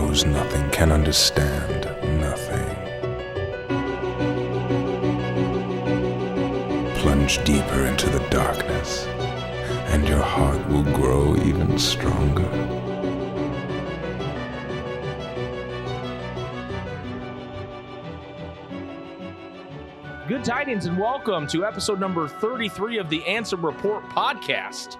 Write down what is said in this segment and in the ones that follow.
knows nothing, can understand nothing. Plunge deeper into the darkness, and your heart will grow even stronger. Good tidings and welcome to episode number 33 of the Ansem Report podcast.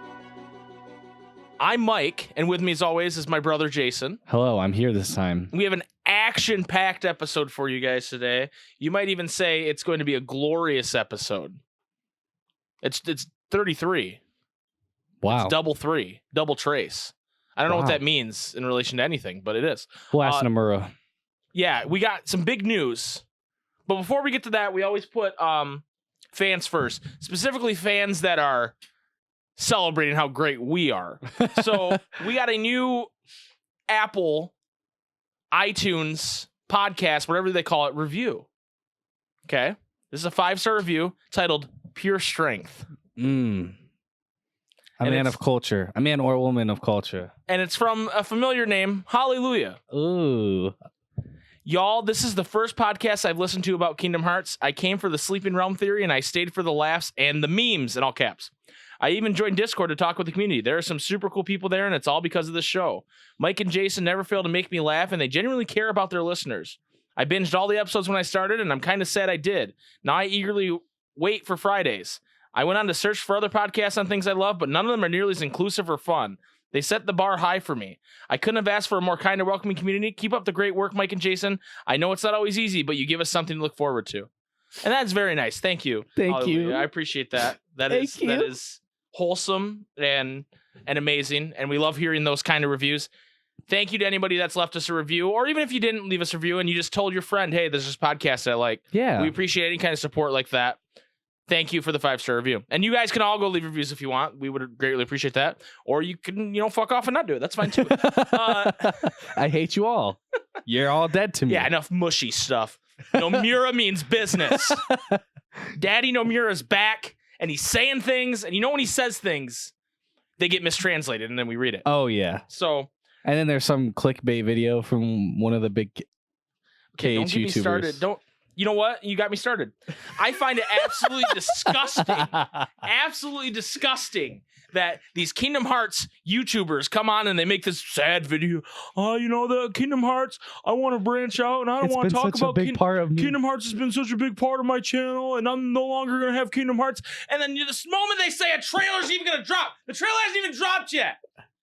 I'm Mike, and with me as always is my brother Jason. Hello, I'm here this time. We have an action-packed episode for you guys today. You might even say it's going to be a glorious episode. It's 33. Wow. It's double three, double trace. I don't know what that means in relation to anything, but it is. We'll ask Nomura. Yeah, we got some big news. But before we get to that, we always put fans first, specifically fans that are celebrating how great we are. So we got a new Apple, iTunes, podcast, whatever they call it, review. Okay? This is a 5-star review titled Pure Strength. A man of culture. A man or woman of culture. And it's from a familiar name, Hallelujah. Ooh. Y'all, this is the first podcast I've listened to about Kingdom Hearts. I came for the Sleeping Realm theory, and I stayed for the laughs and the memes in all caps. I even joined Discord to talk with the community. There are some super cool people there, and it's all because of the show. Mike and Jason never fail to make me laugh, and they genuinely care about their listeners. I binged all the episodes when I started, and I'm kind of sad I did. Now I eagerly wait for Fridays. I went on to search for other podcasts on things I love, but none of them are nearly as inclusive or fun. They set the bar high for me. I couldn't have asked for a more kind and welcoming community. Keep up the great work, Mike and Jason. I know it's not always easy, but you give us something to look forward to. And that's very nice. Thank you. Thank you. I appreciate that. That is wholesome and amazing. And we love hearing those kind of reviews. Thank you to anybody that's left us a review, or even if you didn't leave us a review and you just told your friend, hey, there's this podcast I like. Yeah. We appreciate any kind of support like that. Thank you for the 5-star review. And you guys can all go leave reviews if you want. We would greatly appreciate that. Or you can, fuck off and not do it. That's fine too. I hate you all. You're all dead to me. Yeah, enough mushy stuff. Nomura means business. Daddy Nomura's back, and he's saying things, and when he says things, they get mistranslated, and then we read it. Oh, yeah. So. And then there's some clickbait video from one of the big KH don't get YouTubers. Me started. You know what? You got me started. I find it absolutely disgusting that these Kingdom Hearts YouTubers come on and they make this sad video. The Kingdom Hearts, I want to branch out and I don't want to talk about Kingdom Hearts has been such a big part of my channel and I'm no longer going to have Kingdom Hearts. And then the moment they say a trailer's even going to drop, the trailer hasn't even dropped yet.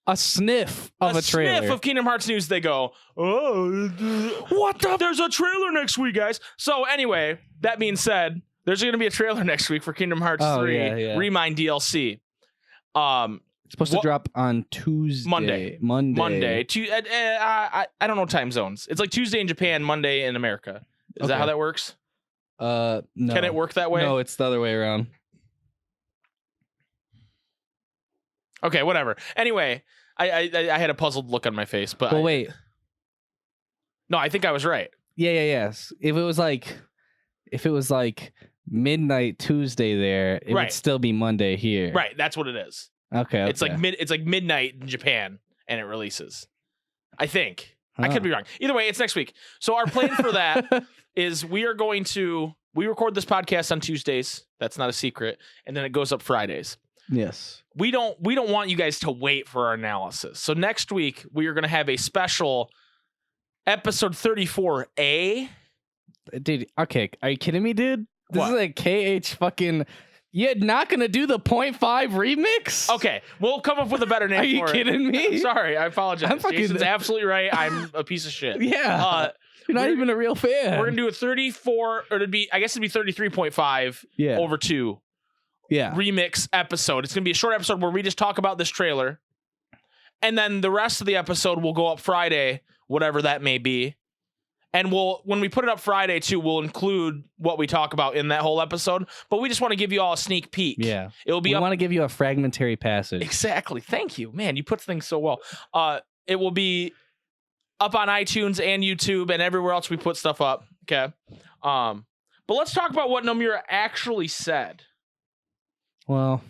A sniff of a trailer. A sniff of Kingdom Hearts news, they go, oh, what the? There's a trailer next week, guys. So anyway, that being said, there's going to be a trailer next week for Kingdom Hearts 3 Remind DLC. It's supposed to drop on Tuesday. Monday. I don't know time zones. It's like Tuesday in Japan, Monday in America. Is that how that works? No. Can it work that way? No, it's the other way around. Okay, whatever. Anyway, I had a puzzled look on my face, but wait. No, I think I was right. Yes. If it was like midnight Tuesday there, it would still be Monday here. Right, that's what it is. Okay. It's like midnight in Japan and it releases. I think. I could be wrong. Either way, it's next week. So our plan for that is we record this podcast on Tuesdays. That's not a secret, and then it goes up Fridays. Yes. We don't want you guys to wait for our analysis. So next week we are going to have a special episode 34A. Dude, okay, are you kidding me, dude? This What? is like KH fucking. You're not going to do the 0.5 remix? Okay, we'll come up with a better name. Are you for kidding me? I'm sorry, I apologize. Jason's absolutely right. I'm a piece of shit. Yeah. You're not even a real fan. We're going to do a 34, or it'd be 33.5 over 2. Yeah. Remix episode. It's going to be a short episode where we just talk about this trailer. And then the rest of the episode will go up Friday, whatever that may be. And when we put it up Friday too, we'll include what we talk about in that whole episode. But we just want to give you all a sneak peek. Yeah. It'll be we want to give you a fragmentary passage. Exactly. Thank you. Man, you put things so well. It will be up on iTunes and YouTube and everywhere else we put stuff up. Okay. But let's talk about what Nomura actually said. Well,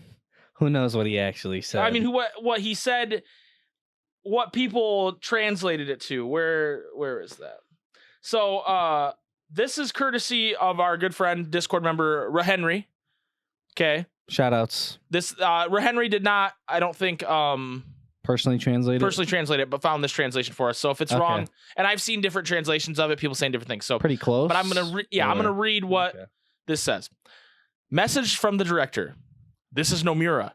who knows what he actually said? I mean, what he said what people translated it to. Where is that? So this is courtesy of our good friend, Discord member, Rahenry. Okay. Shout outs. This Rahenry did not, I don't think, personally translate it, but found this translation for us. So if it's wrong, and I've seen different translations of it, people saying different things. So pretty close. But I'm gonna read what this says. Message from the director. This is Nomura.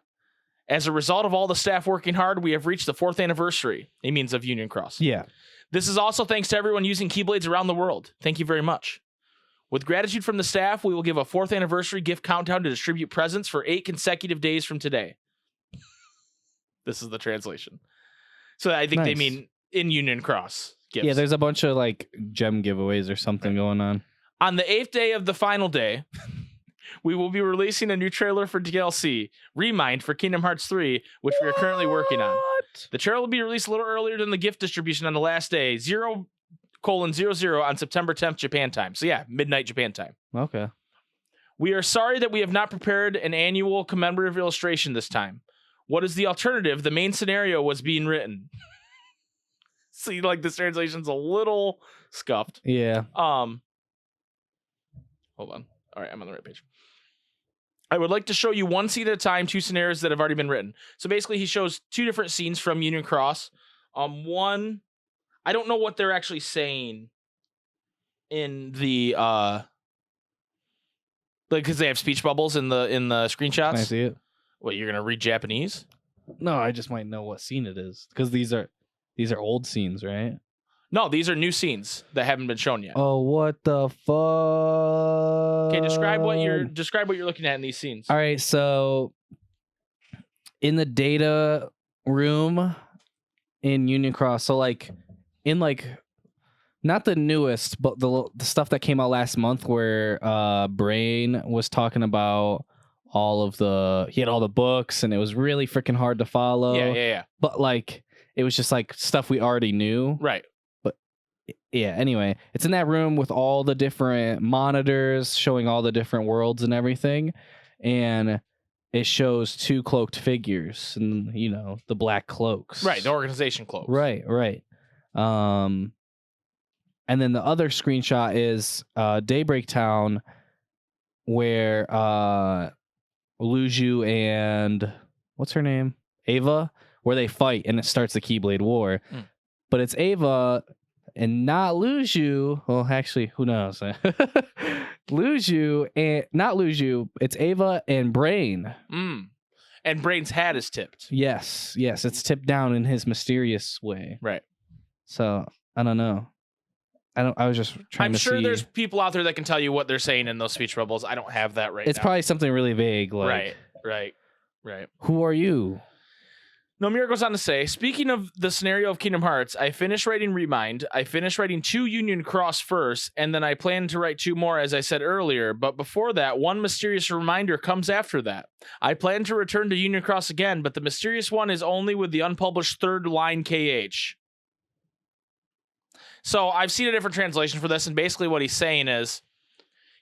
As a result of all the staff working hard, we have reached the 4th anniversary. He means of Union Cross. Yeah. This is also thanks to everyone using Keyblades around the world. Thank you very much. With gratitude from the staff, we will give a 4th anniversary gift countdown to distribute presents for 8 consecutive days from today. This is the translation. So I think they mean in Union Cross gifts. Yeah, there's a bunch of like gem giveaways or something going on. On the 8th day of the final day, we will be releasing a new trailer for DLC, Remind for Kingdom Hearts 3, which we are currently working on. The trailer will be released a little earlier than the gift distribution on the last day, 0:00 on September 10th, Japan time. So yeah, midnight Japan time. Okay. We are sorry that we have not prepared an annual commemorative illustration this time. What is the alternative? The main scenario was being written. See, like this translation's a little scuffed. Yeah. Hold on. All right, I'm on the right page. I would like to show you one scene at a time, 2 scenarios that have already been written. So basically, he shows 2 different scenes from Union Cross. One, I don't know what they're actually saying in the because they have speech bubbles in the screenshots. Can I see it? What, you're gonna read Japanese? No, I just might know what scene it is because these are old scenes, right? No, these are new scenes that haven't been shown yet. Oh, what the fuck? Okay, describe what you're looking at in these scenes. All right, so in the data room in Union Cross, so like in like not the newest, but the stuff that came out last month where Brain was talking about he had all the books and it was really freaking hard to follow. Yeah. But like it was just like stuff we already knew. Right. Yeah, anyway, it's in that room with all the different monitors showing all the different worlds and everything. And it shows 2 cloaked figures and, the black cloaks. Right, the organization cloaks. Right. And then the other screenshot is Daybreak Town where Luju and, what's her name? Ava, where they fight and it starts the Keyblade War. But it's Ava... and not Luju. Well, actually, who knows? Luju and not Luju. It's Ava and Brain. And Brain's hat is tipped. Yes, it's tipped down in his mysterious way. Right. So I don't know. I was just trying to see. I'm sure there's people out there that can tell you what they're saying in those speech bubbles. I don't have that right now. It's probably something really vague. Like, Right. Who are you? Nomura goes on to say, speaking of the scenario of Kingdom Hearts, I finished writing Remind. I finished writing 2 Union Cross first, and then I plan to write 2 more, as I said earlier. But before that, one mysterious reminder comes after that. I plan to return to Union Cross again, but the mysterious one is only with the unpublished 3rd line KH. So I've seen a different translation for this, and basically what he's saying is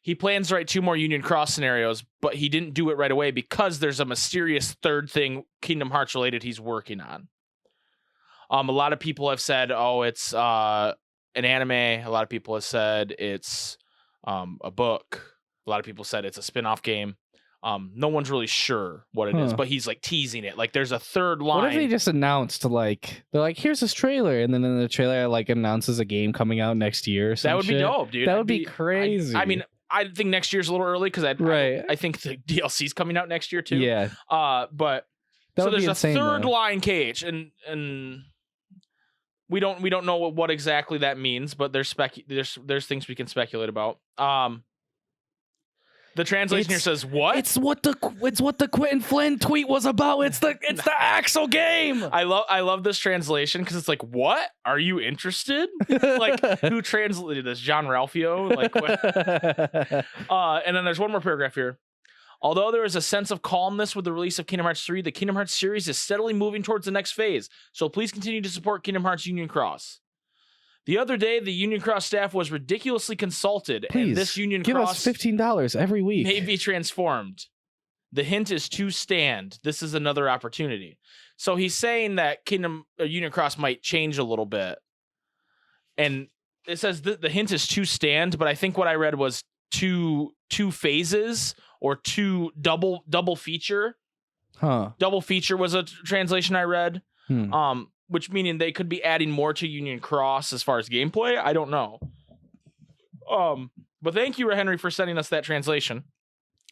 he plans to write 2 more Union Cross scenarios, but he didn't do it right away because there's a mysterious 3rd thing Kingdom Hearts related he's working on. A lot of people have said, it's an anime. A lot of people have said it's a book. A lot of people said it's a spin-off game. No one's really sure what it is, but he's like teasing it. Like there's a 3rd line. What if they just announced they're like, here's this trailer, and then in the trailer like announces a game coming out next year or something? That would be dope, dude. That would be crazy. I mean, I think next year's a little early because I think the DLC's coming out next year too. Yeah. But that so there's insane, a 3rd though. line KH, and we don't know what exactly that means, but there's things we can speculate about. The translation here says what? It's what the Quentin Flynn tweet was about. It's the Axel game. I love this translation because it's like, what? Are you interested? Like, who translated this? John Ralphio? Like, what? And then there's one more paragraph here. Although there is a sense of calmness with the release of Kingdom Hearts 3, the Kingdom Hearts series is steadily moving towards the next phase. So please continue to support Kingdom Hearts Union Cross. The other day, the Union Cross staff was ridiculously consulted, Please, and this Union give Cross us $15 every week. may be transformed. The hint is to stand. This is another opportunity. So he's saying that Union Cross might change a little bit. And it says the hint is to stand, but I think what I read was two phases or two double feature. Huh. Double feature was a translation I read. Which meaning they could be adding more to Union Cross as far as gameplay. I don't know. But thank you, Henry, for sending us that translation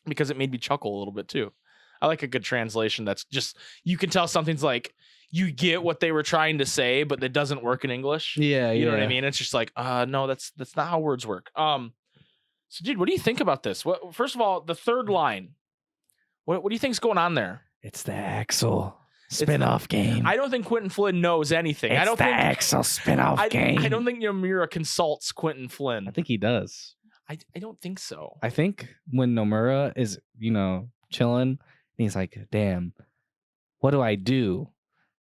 because it made me chuckle a little bit too. I like a good translation that's just, you can tell something's like, you get what they were trying to say, but it doesn't work in English. Yeah, you know what I mean? It's just like, no, that's not how words work. So, dude, what do you think about this? First of all, the third line. What do you think's going on there? It's the Axel spin-off game. I don't think Quentin Flynn knows anything. It's I don't think Axel spin-off game. I don't think Nomura consults Quentin Flynn. I think he does. I don't think so. I think when Nomura is, chilling, he's like, damn, what do I do?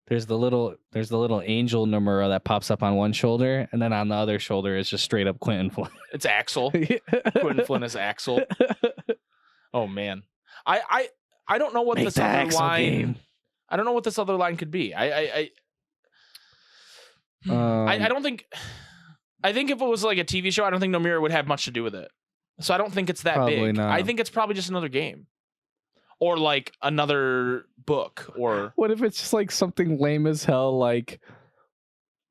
There's the little angel Nomura that pops up on one shoulder, and then on the other shoulder is just straight up Quentin Flynn. It's Axel. Quentin Flynn is Axel. Oh man. I don't know what this other line game. I don't know what this other line could be. I don't think. I think if it was like a TV show, I don't think Nomura would have much to do with it. So I don't think it's that probably big. Not. I think it's probably just another game, or like another book. Or what if it's just like something lame as hell, like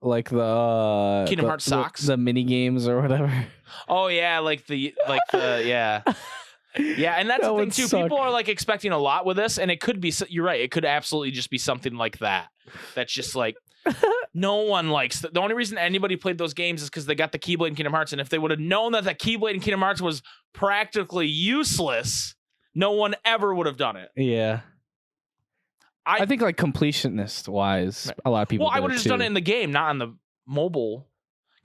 the Kingdom Hearts socks, the mini games or whatever. Oh yeah, like the yeah. Yeah, and that's the thing too. People are like expecting a lot with this, and it could be. You're right. It could absolutely just be something like that. That's just like no one likes. The only reason anybody played those games is because they got the Keyblade in Kingdom Hearts, and if they would have known that the Keyblade in Kingdom Hearts was practically useless, no one ever would have done it. Yeah, I think like completionist wise, a lot of people. Well, I would have just done it in the game, not on the mobile.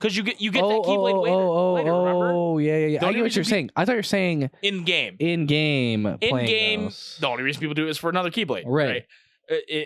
Because you get that Keyblade later, remember? Oh, yeah. I get what you're saying. I thought you were saying in game. In game. The only reason people do it is for another Keyblade, right?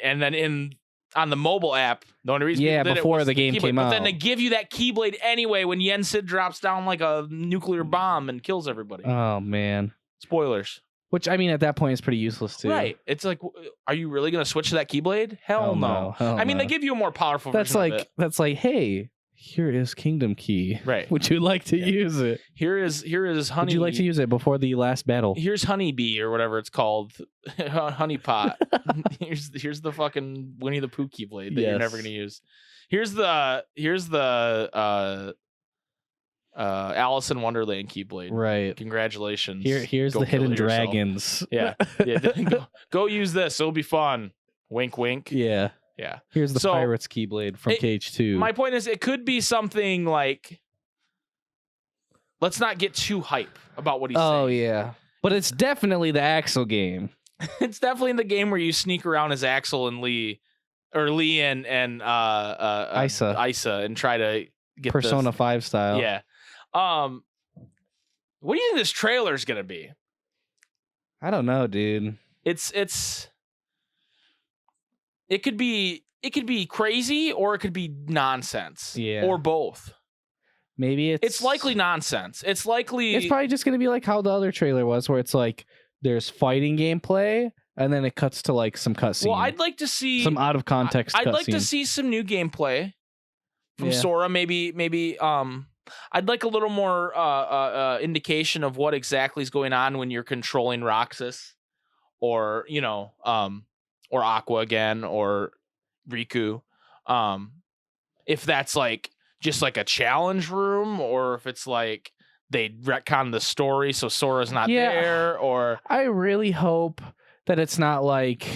And then on the mobile app, the only reason people did before it was the game came out. But then they give you that Keyblade anyway when Yen Sid drops down like a nuclear bomb and kills everybody. Oh man! Spoilers. Which I mean, at that point, is pretty useless too. Right? It's like, are you really going to switch to that Keyblade? Hell no. I mean, they give you a more powerful version of it. That's like, hey. Here is Kingdom Key. Right. Would you like to use it? Here is Honey. Would you like to use it before the last battle? Here's Honeybee or whatever it's called. Honey Pot. here's the fucking Winnie the Pooh Keyblade that you're never gonna use. Here's the Alice in Wonderland Keyblade. Right. Congratulations. Here's the hidden dragons. Yeah. Go use this. It'll be fun. Wink wink. Yeah. Yeah. Here's the Pirate's Keyblade from KH2. My point is, it could be something like, let's not get too hype about what he's saying. Oh, yeah. But it's definitely the Axel game. It's definitely the game where you sneak around as Axel and Lee, or Lee and Isa and try to get Persona 5 style. Yeah. What do you think this trailer is going to be? I don't know, dude. It could be crazy or it could be nonsense. Yeah. Or both. Maybe it's likely nonsense. It's probably just going to be like how the other trailer was, where it's like there's fighting gameplay and then it cuts to like some cutscene. Well, I'd like to see some out of context. I'd like to see some new gameplay from Sora. Maybe I'd like a little more indication of what exactly is going on when you're controlling Roxas, or or Aqua again, or Riku. If that's like just like a challenge room, or if it's like they retcon the story so Sora's not there, or I really hope that it's not like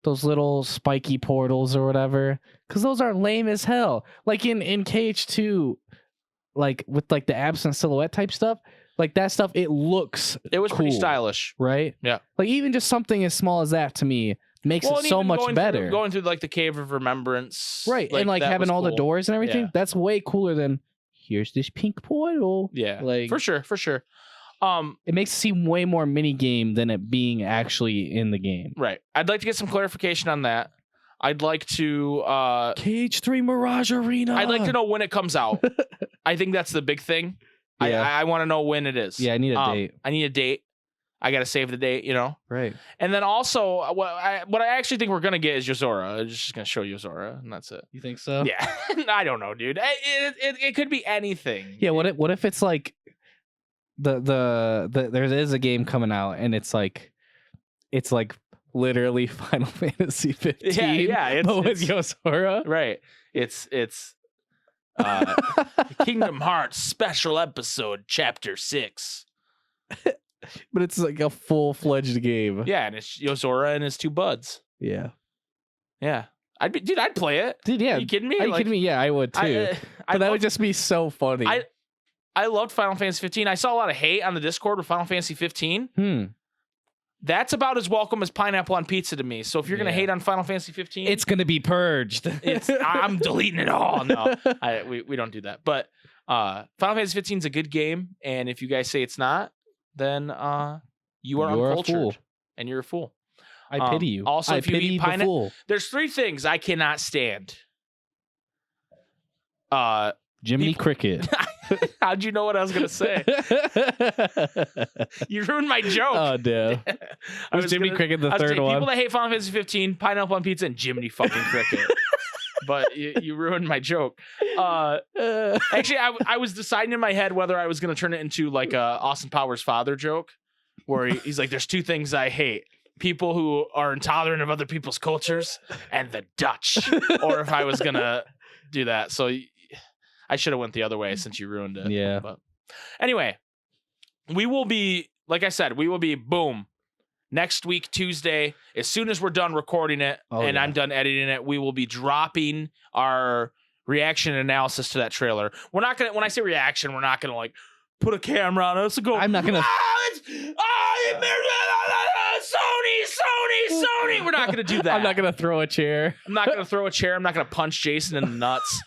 those little spiky portals or whatever, because those are lame as hell. Like in KH2, like with like the Addison silhouette type stuff, like that stuff, it was cool, pretty stylish, right? Yeah. Like even just something as small as that to me makes it so much better. Going through like the Cave of Remembrance, right? And like having all the doors and everything, that's way cooler than here's this pink portal. Yeah, like for sure. It makes it seem way more mini game than it being actually in the game. Right. I'd like to get some clarification on that. I'd like to KH3 Mirage Arena. I'd like to know when it comes out. I think that's the big thing. Yeah. I want to know when it is. Yeah, I need a date. I need a date. I got to save the date, Right. And then also, what I actually think we're going to get is Yozora. I'm just going to show Yozora, and that's it. You think so? Yeah. I don't know, dude. It could be anything. Yeah, what if it's like there is a game coming out and it's like literally Final Fantasy 15. Yeah, but with Yozora. Right. It's Kingdom Hearts Special Episode Chapter 6. But it's like a full-fledged game. Yeah, and it's Yozora and his two buds. Yeah. Yeah. I'd play it. Dude, yeah. Are you kidding me? Are you kidding me? Yeah, I would too. But that would just be so funny. I loved Final Fantasy 15. I saw a lot of hate on the Discord with Final Fantasy 15. That's about as welcome as pineapple on pizza to me. So if you're going to hate on Final Fantasy 15... It's going to be purged. I'm deleting it all. No, we don't do that. But Final Fantasy 15 is a good game. And if you guys say it's not, then you are uncultured. And you're a fool. I pity you. Also, if you eat pineapple... There's 3 things I cannot stand. Jiminy Cricket. How'd you know what I was going to say? You ruined my joke. Oh, damn. Was Jiminy Cricket the third one? People that hate Final Fantasy 15, pineapple on pizza, and Jiminy fucking Cricket. But you ruined my joke. Actually, I was deciding in my head whether I was going to turn it into like a Austin Powers father joke, where he's like, there's 2 things I hate. People who are intolerant of other people's cultures and the Dutch. Or if I was going to do that. So I should have went the other way since you ruined it. Yeah. But anyway, we will be, like I said, boom. Next week, Tuesday, as soon as we're done recording it I'm done editing it, we will be dropping our reaction analysis to that trailer. We're not going to, when I say reaction, we're not going to like put a camera on us and go, I'm not going to. Sony. We're not going to do that. I'm not going to throw a chair. I'm not going to throw a chair. I'm not going to punch Jason in the nuts.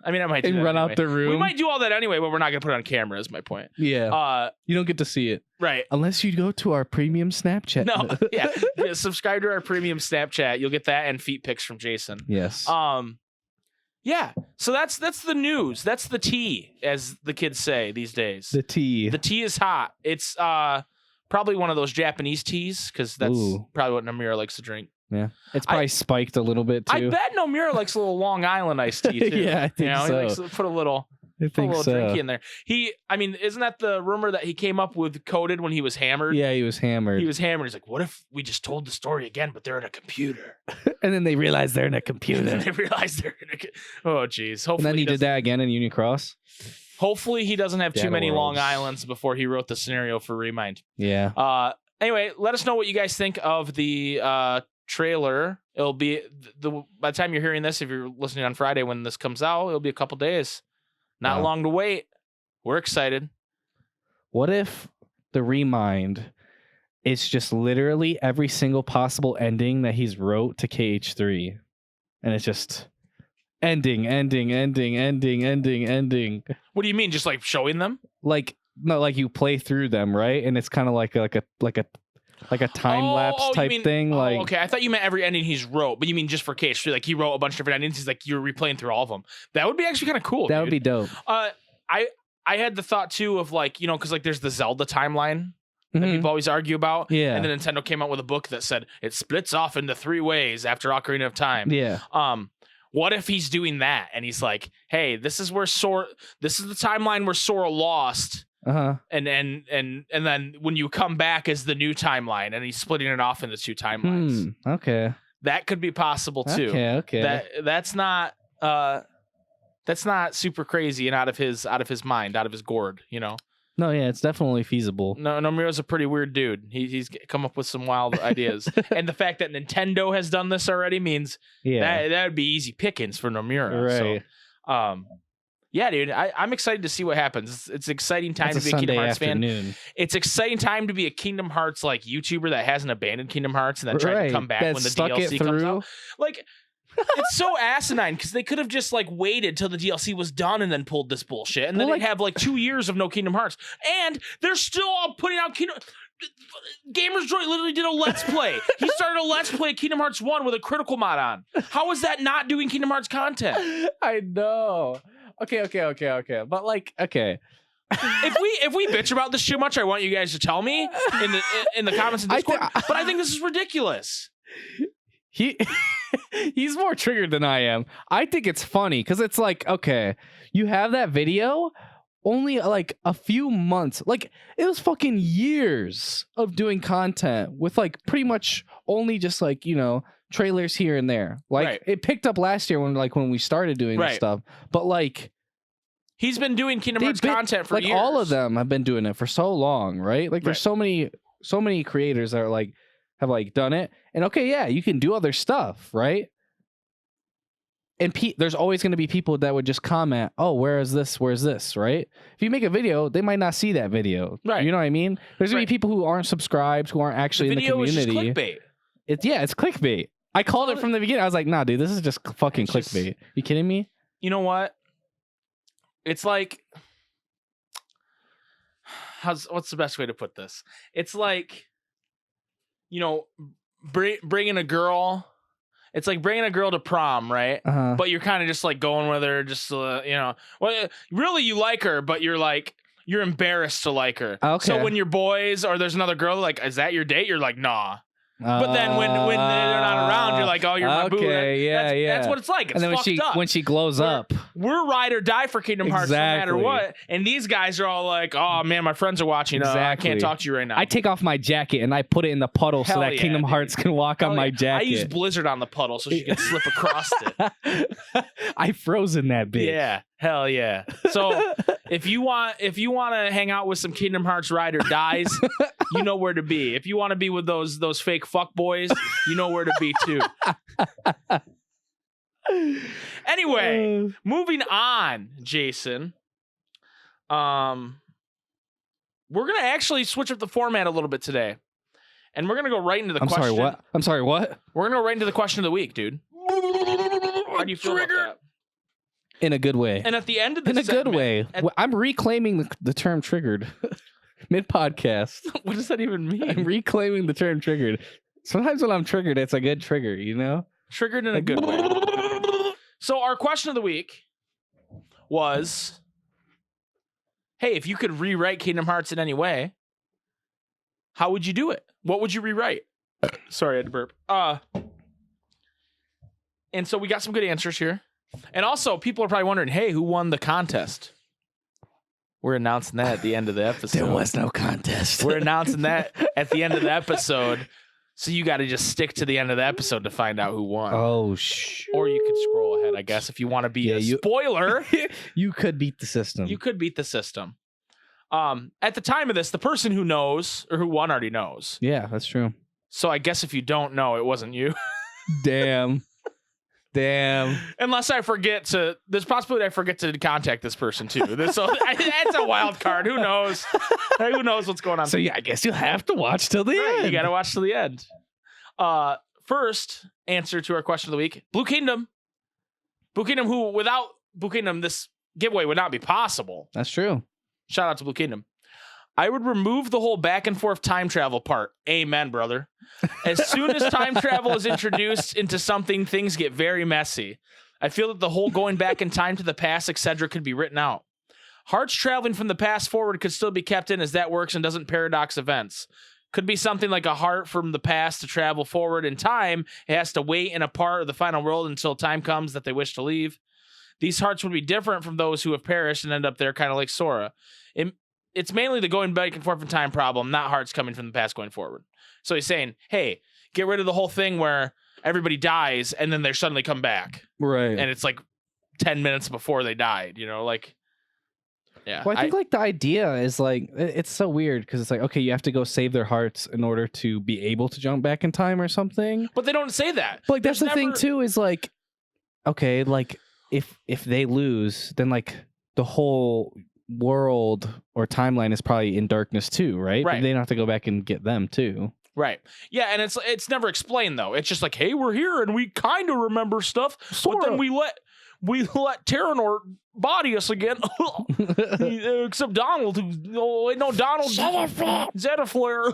I mean, I might do and that run anyway. out the room. We might do all that anyway, but we're not going to put it on camera is my point. Yeah. You don't get to see it. Right. Unless you go to our premium Snapchat. No. Yeah. Subscribe to our premium Snapchat. You'll get that and feet pics from Jason. Yes. Yeah. So that's the news. That's the tea, as the kids say these days. The tea. The tea is hot. It's probably one of those Japanese teas because that's probably what Nomura likes to drink. Yeah. It's probably spiked a little bit too. I bet Nomura likes a little Long Island iced tea too. Yeah, I think so. He likes to put a little drinky in there. Isn't that the rumor that he came up with coded when he was hammered? Yeah, he was hammered. He's like, what if we just told the story again, but they're in a computer? And then they realize they're in a computer. Oh, geez. Hopefully and then he did that again in Unicross. Hopefully he doesn't have too many Long Islands before he wrote the scenario for Remind. Yeah. Anyway, let us know what you guys think of the trailer. It'll be by the time you're hearing this, if you're listening on Friday when this comes out, it'll be a couple days. Not long to wait. We're excited. What if the Remind is just literally every single possible ending that he's wrote to KH3, and it's just ending. What do you mean? Just like showing them? Like you play through them, right? And it's kind of like a time lapse type thing. Like, okay. I thought you meant every ending he's wrote, but you mean just for KH3? Like he wrote a bunch of different endings. He's like you're replaying through all of them. That would be actually kind of cool. That would be dope. I had the thought too of like because like there's the Zelda timeline that people always argue about. Yeah. And then Nintendo came out with a book that said it splits off into 3 ways after Ocarina of Time. Yeah. What if he's doing that and he's like, hey, this is the timeline where Sora lost. And then when you come back is the new timeline, and he's splitting it off into 2 timelines. Okay, that could be possible too. Okay. That's not super crazy and out of his mind, out of his gourd. No, yeah, it's definitely feasible. No, Nomura's a pretty weird dude. He's come up with some wild ideas, and the fact that Nintendo has done this already means that would be easy pickings for Nomura. Right. So, yeah, dude, I'm excited to see what happens. It's an exciting time to be a Kingdom Hearts fan. It's exciting time to be a Kingdom Hearts like YouTuber that hasn't abandoned Kingdom Hearts and then tried to come back when the DLC comes out. Like, it's so asinine because they could have just like waited till the DLC was done and then pulled this bullshit, and then they'd have like 2 years of no Kingdom Hearts, and they're still all putting out Kingdom. Gamers Joy literally did a Let's Play. He started a Let's Play Kingdom Hearts 1 with a critical mod on. How is that not doing Kingdom Hearts content? I know. Okay. But like, okay. if we bitch about this too much, I want you guys to tell me in the comments in Discord. But I think this is ridiculous. He's more triggered than I am. I think it's funny because it's like, okay, you have that video only like a few months. Like it was fucking years of doing content with like pretty much only just like, you know, trailers here and there. Like it picked up last year when we started doing this stuff. But like he's been doing Kingdom Hearts content for like years. All of them have been doing it for so long, right? Like there's so many creators that are like have like done it. And okay, yeah, you can do other stuff, right? And there's always going to be people that would just comment, "Oh, where is this? Where's this?" Right? If you make a video, they might not see that video. Right? You know what I mean? There's going to be people who aren't subscribed, who aren't actually in the community. Is just clickbait. It's clickbait. I called it from the beginning. I was like, "Nah, dude, this is just fucking clickbait." You kidding me? You know what? It's like, what's the best way to put this? It's like, you know, bringing a girl. It's like bringing a girl to prom, right? Uh-huh. But you're kind of just like going with her, just you know. Well, really, you like her, but you're embarrassed to like her. Okay. So when your boys or there's another girl, like, is that your date? You're like, nah. But then when they're not around, you're like, oh, you're my boo. That's what it's like. It's and then when she glows up, we're ride or die for Kingdom Hearts no matter what. And these guys are all like, oh man, my friends are watching. I can't talk to you right now. I take off my jacket and I put it in the puddle so that Kingdom Hearts can walk on my jacket. I use Blizzard on the puddle so she can slip across it. I frozen that bitch. Yeah. Hell yeah. So if you want to hang out with some Kingdom Hearts ride or dies, you know where to be. If you want to be with those fake fuck boys, you know where to be too. Anyway, moving on, Jason. We're gonna actually switch up the format a little bit today. And we're gonna go right into the question. I'm sorry, what? We're gonna go right into the question of the week, dude. How do you feel about that? In a good way. And at the end of the segment, good way. I'm reclaiming the term triggered mid-podcast. What does that even mean? I'm reclaiming the term triggered. Sometimes when I'm triggered, it's a good trigger, you know? Triggered in a good way. So our question of the week was, hey, if you could rewrite Kingdom Hearts in any way, how would you do it? What would you rewrite? Sorry, I had to burp. And so we got some good answers here. And also, people are probably wondering, hey, who won the contest? We're announcing that at the end of the episode. There was no contest. We're announcing that at the end of the episode. So you got to just stick to the end of the episode to find out who won. Oh, Or you could scroll ahead, I guess, if you want to be a spoiler. You could beat the system. You could beat the system. At the time of this, the person who knows or who won already knows. Yeah, that's true. So I guess if you don't know, it wasn't you. Damn. Unless I forget to, there's possibility I forget to contact this person too. That's a wild card. Who knows? Who knows what's going on? So yeah, I guess you'll have to watch till the end. You got to watch till the end. First answer to our question of the week: Blue Kingdom. Blue Kingdom, who without Blue Kingdom, this giveaway would not be possible. That's true. Shout out to Blue Kingdom. I would remove the whole back and forth time travel part. Amen, brother. As soon as time travel is introduced into something, things get very messy. I feel that the whole going back in time to the past, etc., could be written out. Hearts traveling from the past forward could still be kept in as that works and doesn't paradox events. Could be something like a heart from the past to travel forward in time. It has to wait in a part of the final world until time comes that they wish to leave. These hearts would be different from those who have perished and end up there, kind of like Sora. It's mainly the going back and forth in time problem, not hearts coming from the past going forward. So he's saying, hey, get rid of the whole thing where everybody dies and then they suddenly come back. Right. And it's like 10 minutes before they died, you know, like, yeah. Well, I think like the idea is like, it's so weird because it's like, okay, you have to go save their hearts in order to be able to jump back in time or something. But they don't say that. But like, that's the thing too, is like, okay, like if they lose, then like the whole world or timeline is probably in darkness too, right? Right. But they don't have to go back and get them too. Right. Yeah, and it's never explained though. It's just like, hey, we're here and we kind of remember stuff, but then we let Terranor body us again. Except Donald, Donald Zetaflare.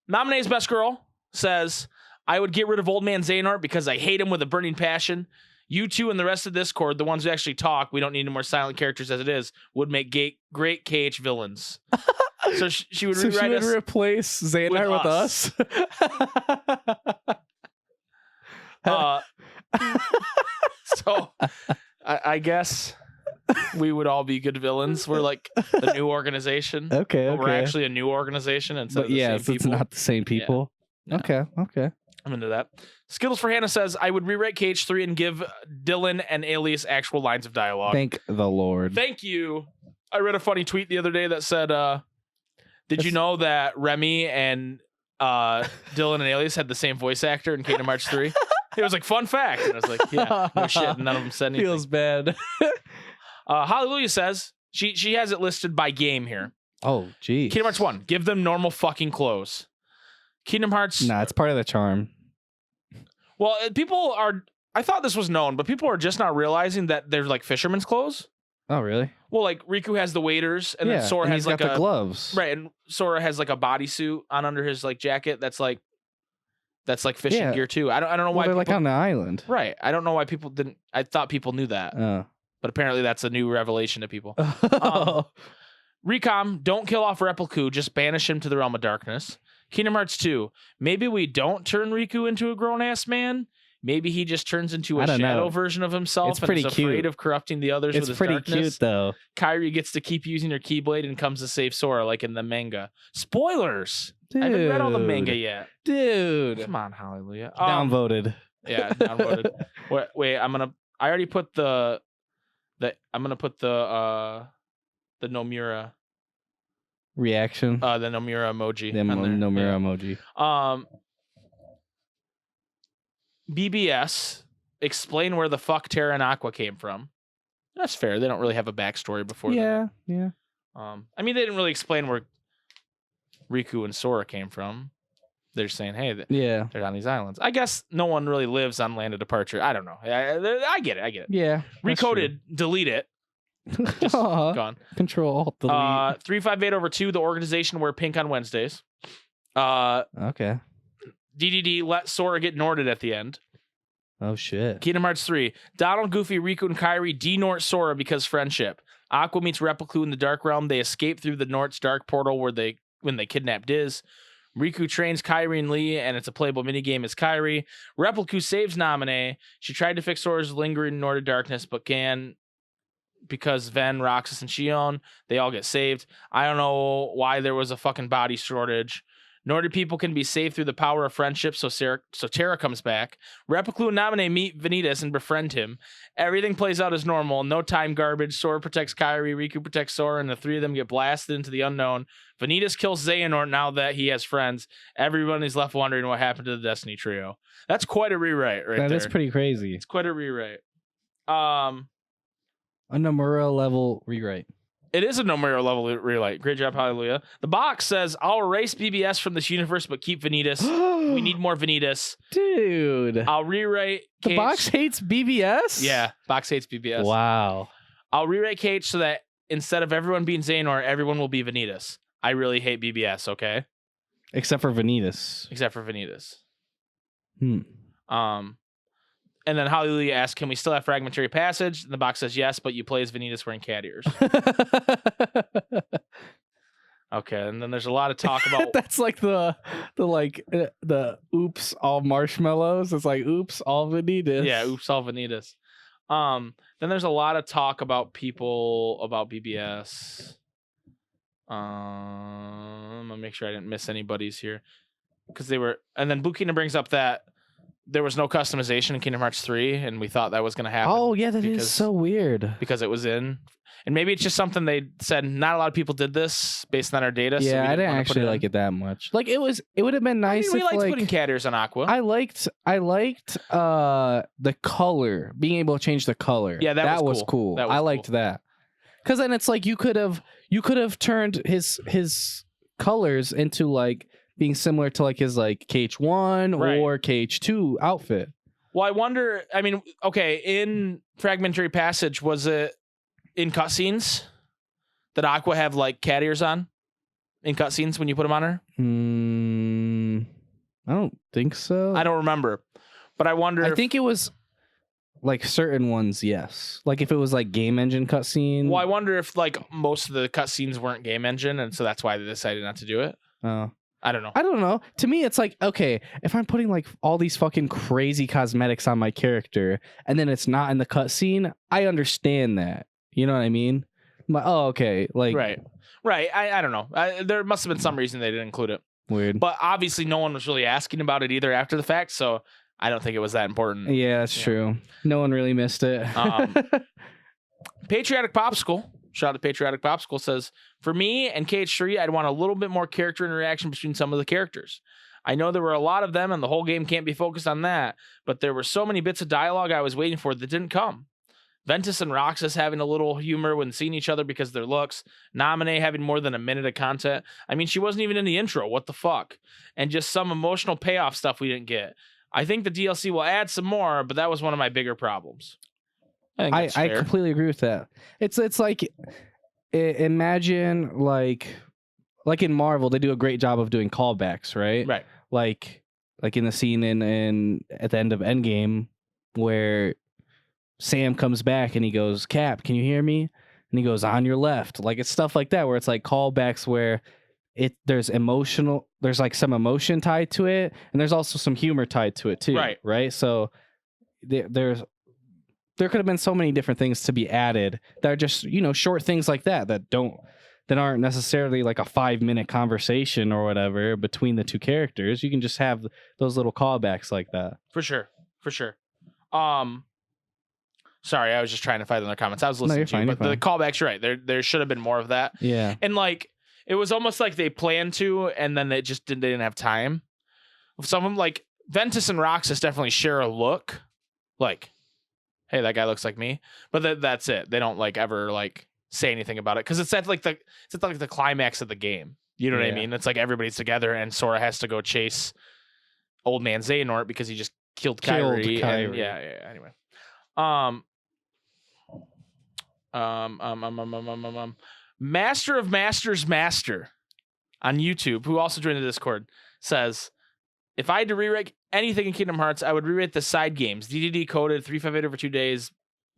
Nominee's Best Girl says, I would get rid of Old Man Xehanort because I hate him with a burning passion. You two and the rest of Discord, the ones who actually talk, we don't need any more silent characters as it is, would make great KH villains. So she would rewrite us replace Xehanort with us. So I guess we would all be good villains. We're like the new organization. Okay. We're actually a new organization instead of the same people. It's not the same people. Yeah. Okay. I'm into that. Skittles for Hannah says, I would rewrite KH3 and give Dylan and Alias actual lines of dialogue. Thank the Lord. Thank you. I read a funny tweet the other day that said, did you know that Remy and Dylan and Alias had the same voice actor in Kingdom Hearts 3? It was like, fun fact. And I was like, yeah, no shit. None of them said anything. Feels bad. Hallelujah says, she has it listed by game here. Oh, geez. Kingdom Hearts 1, give them normal fucking clothes. Kingdom Hearts... Nah, it's part of the charm. Well, I thought this was known, but people are just not realizing that they're like fisherman's clothes. Oh, really? Well, like Riku has the waders, and then Sora has like got the gloves. Right, and Sora has like a bodysuit on under his like jacket that's like fishing gear too. I don't know why they're like on the island. Right. I don't know why people didn't. I thought people knew that, but apparently that's a new revelation to people. Recom, don't kill off Replicou, just banish him to the realm of darkness. Kingdom Hearts 2, maybe we don't turn Riku into a grown-ass man. Maybe he just turns into a shadow version of himself and is afraid of corrupting the others with his darkness. It's pretty cute, though. Kairi gets to keep using her Keyblade and comes to save Sora, like in the manga. Spoilers! Dude. I haven't read all the manga yet. Dude. Come on, Hallelujah. Downvoted. Yeah, downvoted. Wait, I already put the Nomura reaction. The Nomura emoji. The Nomura emoji. BBS, explain where the fuck Terra and Aqua came from. That's fair. They don't really have a backstory before that. Yeah. I mean, they didn't really explain where Riku and Sora came from. They're just saying, hey, they're on these islands. I guess no one really lives on Land of Departure. I don't know. I get it. Yeah. Recoded, delete it. Just gone. Control Alt delete. 358/2, the organization where Pink on Wednesdays. Okay. DDD, let Sora get Norted at the end. Oh, shit. Kingdom Hearts 3. Donald, Goofy, Riku, and Kairi denort Sora because friendship. Aqua meets Replicou in the Dark Realm. They escape through the Nort's dark portal when they kidnap Diz. Riku trains Kairi and Lee, and it's a playable minigame as Kairi. Replicou saves Naminé. She tried to fix Sora's lingering Norted darkness, but can... because Ven, Roxas, and Shion, they all get saved. I don't know why there was a fucking body shortage. Nordic people can be saved through the power of friendship, so Terra comes back. Replicou and Naminé meet Vanitas and befriend him. Everything plays out as normal. No time garbage. Sora protects Kairi, Riku protects Sora, and the three of them get blasted into the unknown. Vanitas kills Xehanort now that he has friends. Everyone is left wondering what happened to the Destiny Trio. That's quite a rewrite right there. That is pretty crazy. It's quite a rewrite. A Nomura level rewrite. It is a Nomura level rewrite. Great job, Hallelujah. The box says, I'll erase BBS from this universe, but keep Vanitas. We need more Vanitas. Dude. I'll rewrite KH. The box hates BBS? Yeah, box hates BBS. Wow. I'll rewrite KH so that instead of everyone being Xehanort, everyone will be Vanitas. I really hate BBS, okay? Except for Vanitas. And then Hallelujah asks, can we still have Fragmentary Passage? And the box says yes, but you play as Vanitas wearing cat ears. Okay, and then there's a lot of talk about... That's like the oops, all marshmallows. It's like, oops, all Vanitas. Yeah, oops, all Vanitas. Then there's a lot of talk about people, about BBS. I'm going to make sure I didn't miss anybody's here. Because they were... And then Blue Kingdom brings up that there was no customization in Kingdom Hearts 3, and we thought that was going to happen. Oh, yeah, that is so weird. Because it was in. And maybe it's just something they said not a lot of people did this based on our data. Yeah, so I didn't actually like it that much. Like, it would have been nice we if, liked like, putting cat ears on Aqua. I liked the color, being able to change the color. Yeah, that was cool. I liked that. Because then it's like you could have turned his colors into like being similar to like his like KH1 or KH2 outfit. Well, I wonder, I mean, okay, in Fragmentary Passage, was it in cutscenes that Aqua have like cat ears on? In cutscenes when you put them on her? I don't think so. I don't remember. But I wonder I think it was like certain ones, yes. Like if it was like game engine cutscene. Well, I wonder if like most of the cutscenes weren't game engine, and so that's why they decided not to do it. Oh. I don't know. I don't know. To me, it's like, okay, if I'm putting like all these fucking crazy cosmetics on my character and then it's not in the cutscene, I understand that. You know what I mean? I'm like, oh, okay. Like, Right. I don't know. There must have been some reason they didn't include it. Weird. But obviously, no one was really asking about it either after the fact, so I don't think it was that important. Yeah, that's true. No one really missed it. Patriotic Popsicle, shout out to Patriotic Popsicle, says, for me and KH3, I'd want a little bit more character interaction between some of the characters. I know there were a lot of them, and the whole game can't be focused on that, but there were so many bits of dialogue I was waiting for that didn't come. Ventus and Roxas having a little humor when seeing each other because of their looks. Naminé having more than a minute of content. I mean, she wasn't even in the intro. What the fuck? And just some emotional payoff stuff we didn't get. I think the DLC will add some more, but that was one of my bigger problems. I completely agree with that. It's like, imagine like in Marvel, they do a great job of doing callbacks, right? Right. Like in the scene in at the end of Endgame where Sam comes back and he goes, Cap, can you hear me? And he goes, on your left. Like it's stuff like that where it's like callbacks where there's like some emotion tied to it, and there's also some humor tied to it too. Right. So there could have been so many different things to be added that are just, short things like that aren't necessarily like a 5-minute conversation or whatever between the two characters. You can just have those little callbacks like that. For sure. Sorry, I was just trying to find other comments. I was listening to you, but the callbacks, you're right. There should have been more of that. Yeah. And like, it was almost like they planned to, and then they didn't have time. Some of them, like Ventus and Roxas, definitely share a look. Like, hey, that guy looks like me. But that's it. They don't like ever like say anything about it because it's at like the climax of the game. You know what I mean? It's like everybody's together, and Sora has to go chase old man Xehanort because he just killed Kyrie. And, yeah. Anyway. Master of Masters Master on YouTube, who also joined the Discord, says, if I had to rewrite anything in Kingdom Hearts, I would rewrite the side games. DDD coded 358 over 2 days,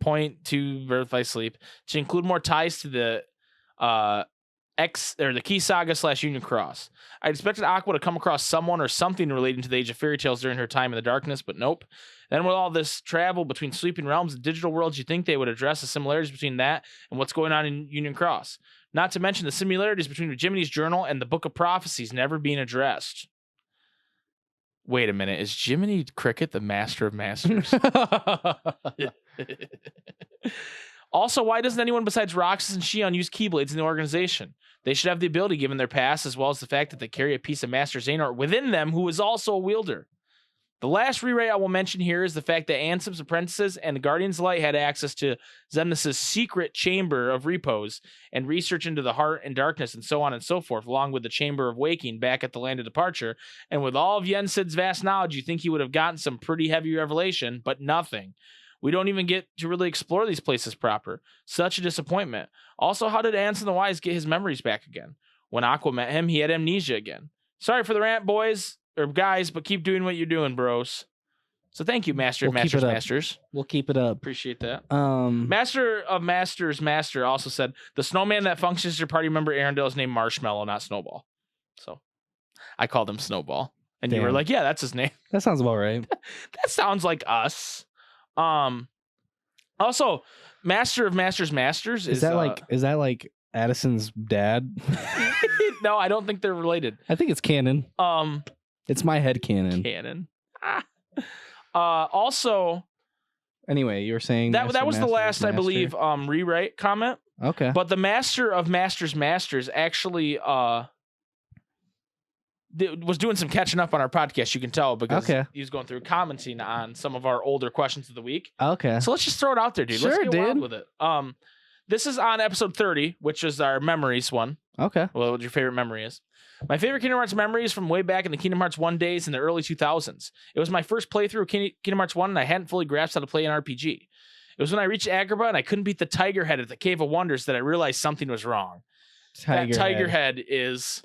0.2 Birth by Sleep, to include more ties to the the Key Saga / Union Cross. I expected Aqua to come across someone or something relating to the Age of Fairy Tales during her time in the darkness, but nope. Then with all this travel between sleeping realms and digital worlds, you'd think they would address the similarities between that and what's going on in Union Cross. Not to mention the similarities between Jiminy's Journal and the Book of Prophecies never being addressed. Wait a minute, is Jiminy Cricket the Master of Masters? Also, why doesn't anyone besides Roxas and Shion use Keyblades in the organization? They should have the ability given their past, as well as the fact that they carry a piece of Master Xehanort within them who is also a wielder. The last rewrite I will mention here is the fact that Ansem's apprentices and the Guardians of Light had access to Xemnas' secret chamber of repose and research into the heart and darkness and so on and so forth, along with the chamber of waking back at the land of departure. And with all of Yensid's vast knowledge, you think he would have gotten some pretty heavy revelation, but nothing. We don't even get to really explore these places proper. Such a disappointment. Also, how did Ansem the Wise get his memories back again? When Aqua met him, he had amnesia again. Sorry for the rant, boys. Or guys, but keep doing what you're doing, bros. So thank you, Master of Masters. We'll keep it up. Appreciate that. Master of Masters Master also said, the snowman that functions as your party member Arendelle is named Marshmallow, not Snowball. So I called him Snowball. And you were like, yeah, that's his name. That sounds about right. That sounds like us. Also, Master of Masters is that like Addison's dad? No, I don't think they're related. I think it's canon. It's my head canon. Also, anyway, you were saying that was the last, I believe, rewrite comment. Okay. But the Master of Masters actually was doing some catching up on our podcast, you can tell, because he was going through commenting on some of our older questions of the week. Okay. So let's just throw it out there, dude. Sure, let's get wild with it. This is on episode 30, which is our memories one. Okay. Well, what your favorite memory is. My favorite Kingdom Hearts memory is from way back in the Kingdom Hearts 1 days in the early 2000s. It was my first playthrough of Kingdom Hearts 1, and I hadn't fully grasped how to play an RPG. It was when I reached Agrabah and I couldn't beat the Tiger Head at the Cave of Wonders that I realized something was wrong. That Tiger Head is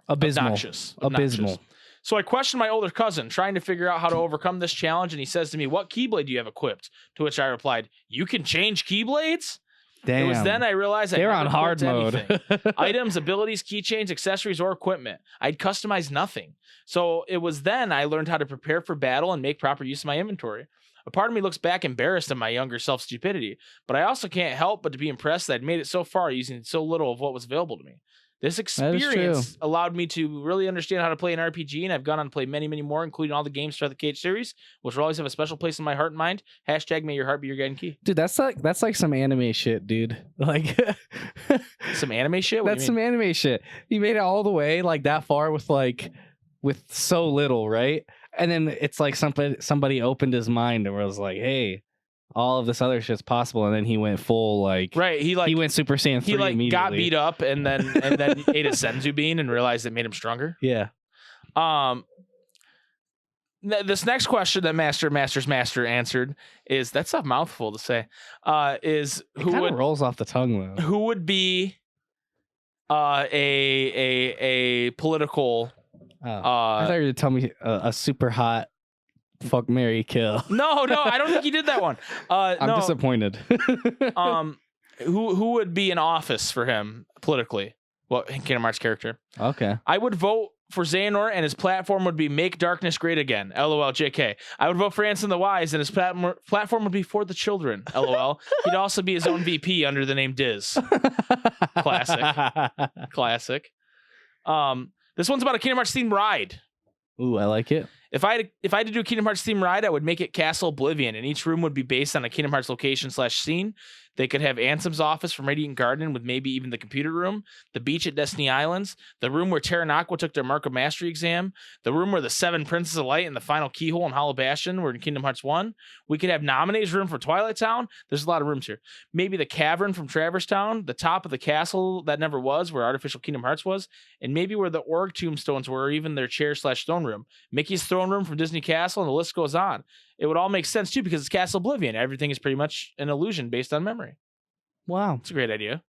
abysmal. obnoxious. Abysmal. So I questioned my older cousin, trying to figure out how to overcome this challenge, and he says to me, "What Keyblade do you have equipped?" To which I replied, "You can change Keyblades?" Damn. It was then I realized They're never on hard equipped mode. anything. Items, abilities, keychains, accessories, or equipment. I'd customized nothing. So it was then I learned how to prepare for battle and make proper use of my inventory. A part of me looks back embarrassed at my younger self's stupidity, but I also can't help but to be impressed that I'd made it so far using so little of what was available to me. This experience allowed me to really understand how to play an RPG, and I've gone on to play many, many more, including all the games throughout the Cage series, which will always have a special place in my heart and mind. Hashtag may your heart be your guiding key. Dude, that's like some anime shit, dude. Like some anime shit? That's some anime shit. You made it all the way like that far with so little, right? And then it's like somebody opened his mind and was like, hey, all of this other shit's possible, and then he went full like right. He went Super Saiyan 3 immediately. Got beat up and then ate a senzu bean and realized it made him stronger. Yeah. This next question that Master answered is that's a mouthful to say. Is who would rolls off the tongue though? Who would be a political? I thought you were going to tell me a super hot. Fuck, marry, kill. No, I don't think he did that one. I'm disappointed. Who would be in office for him politically? Well, Kingdom Hearts character. Okay. I would vote for Xehanort, and his platform would be Make Darkness Great Again. LOL, JK. I would vote for Ansem the Wise, and his platform would be For the Children. LOL. He'd also be his own VP under the name Diz. Classic. This one's about a Kingdom Hearts themed ride. Ooh, I like it. If I had to do a Kingdom Hearts theme ride, I would make it Castle Oblivion, and each room would be based on a Kingdom Hearts location/scene. They could have Ansem's office from Radiant Garden with maybe even the computer room, the beach at Destiny Islands, the room where Terra and Aqua took their Mark of Mastery exam, the room where the 7 Princes of Light and the final keyhole in Hollow Bastion were in Kingdom Hearts 1. We could have Nominee's room for Twilight Town. There's a lot of rooms here. Maybe the cavern from Traverse Town, the top of the castle that never was, where Artificial Kingdom Hearts was, and maybe where the Org tombstones were, or even their chair/throne room. Mickey's throne room from Disney Castle, and the list goes on. It would all make sense, too, because it's Castle Oblivion. Everything is pretty much an illusion based on memory. Wow. It's a great idea.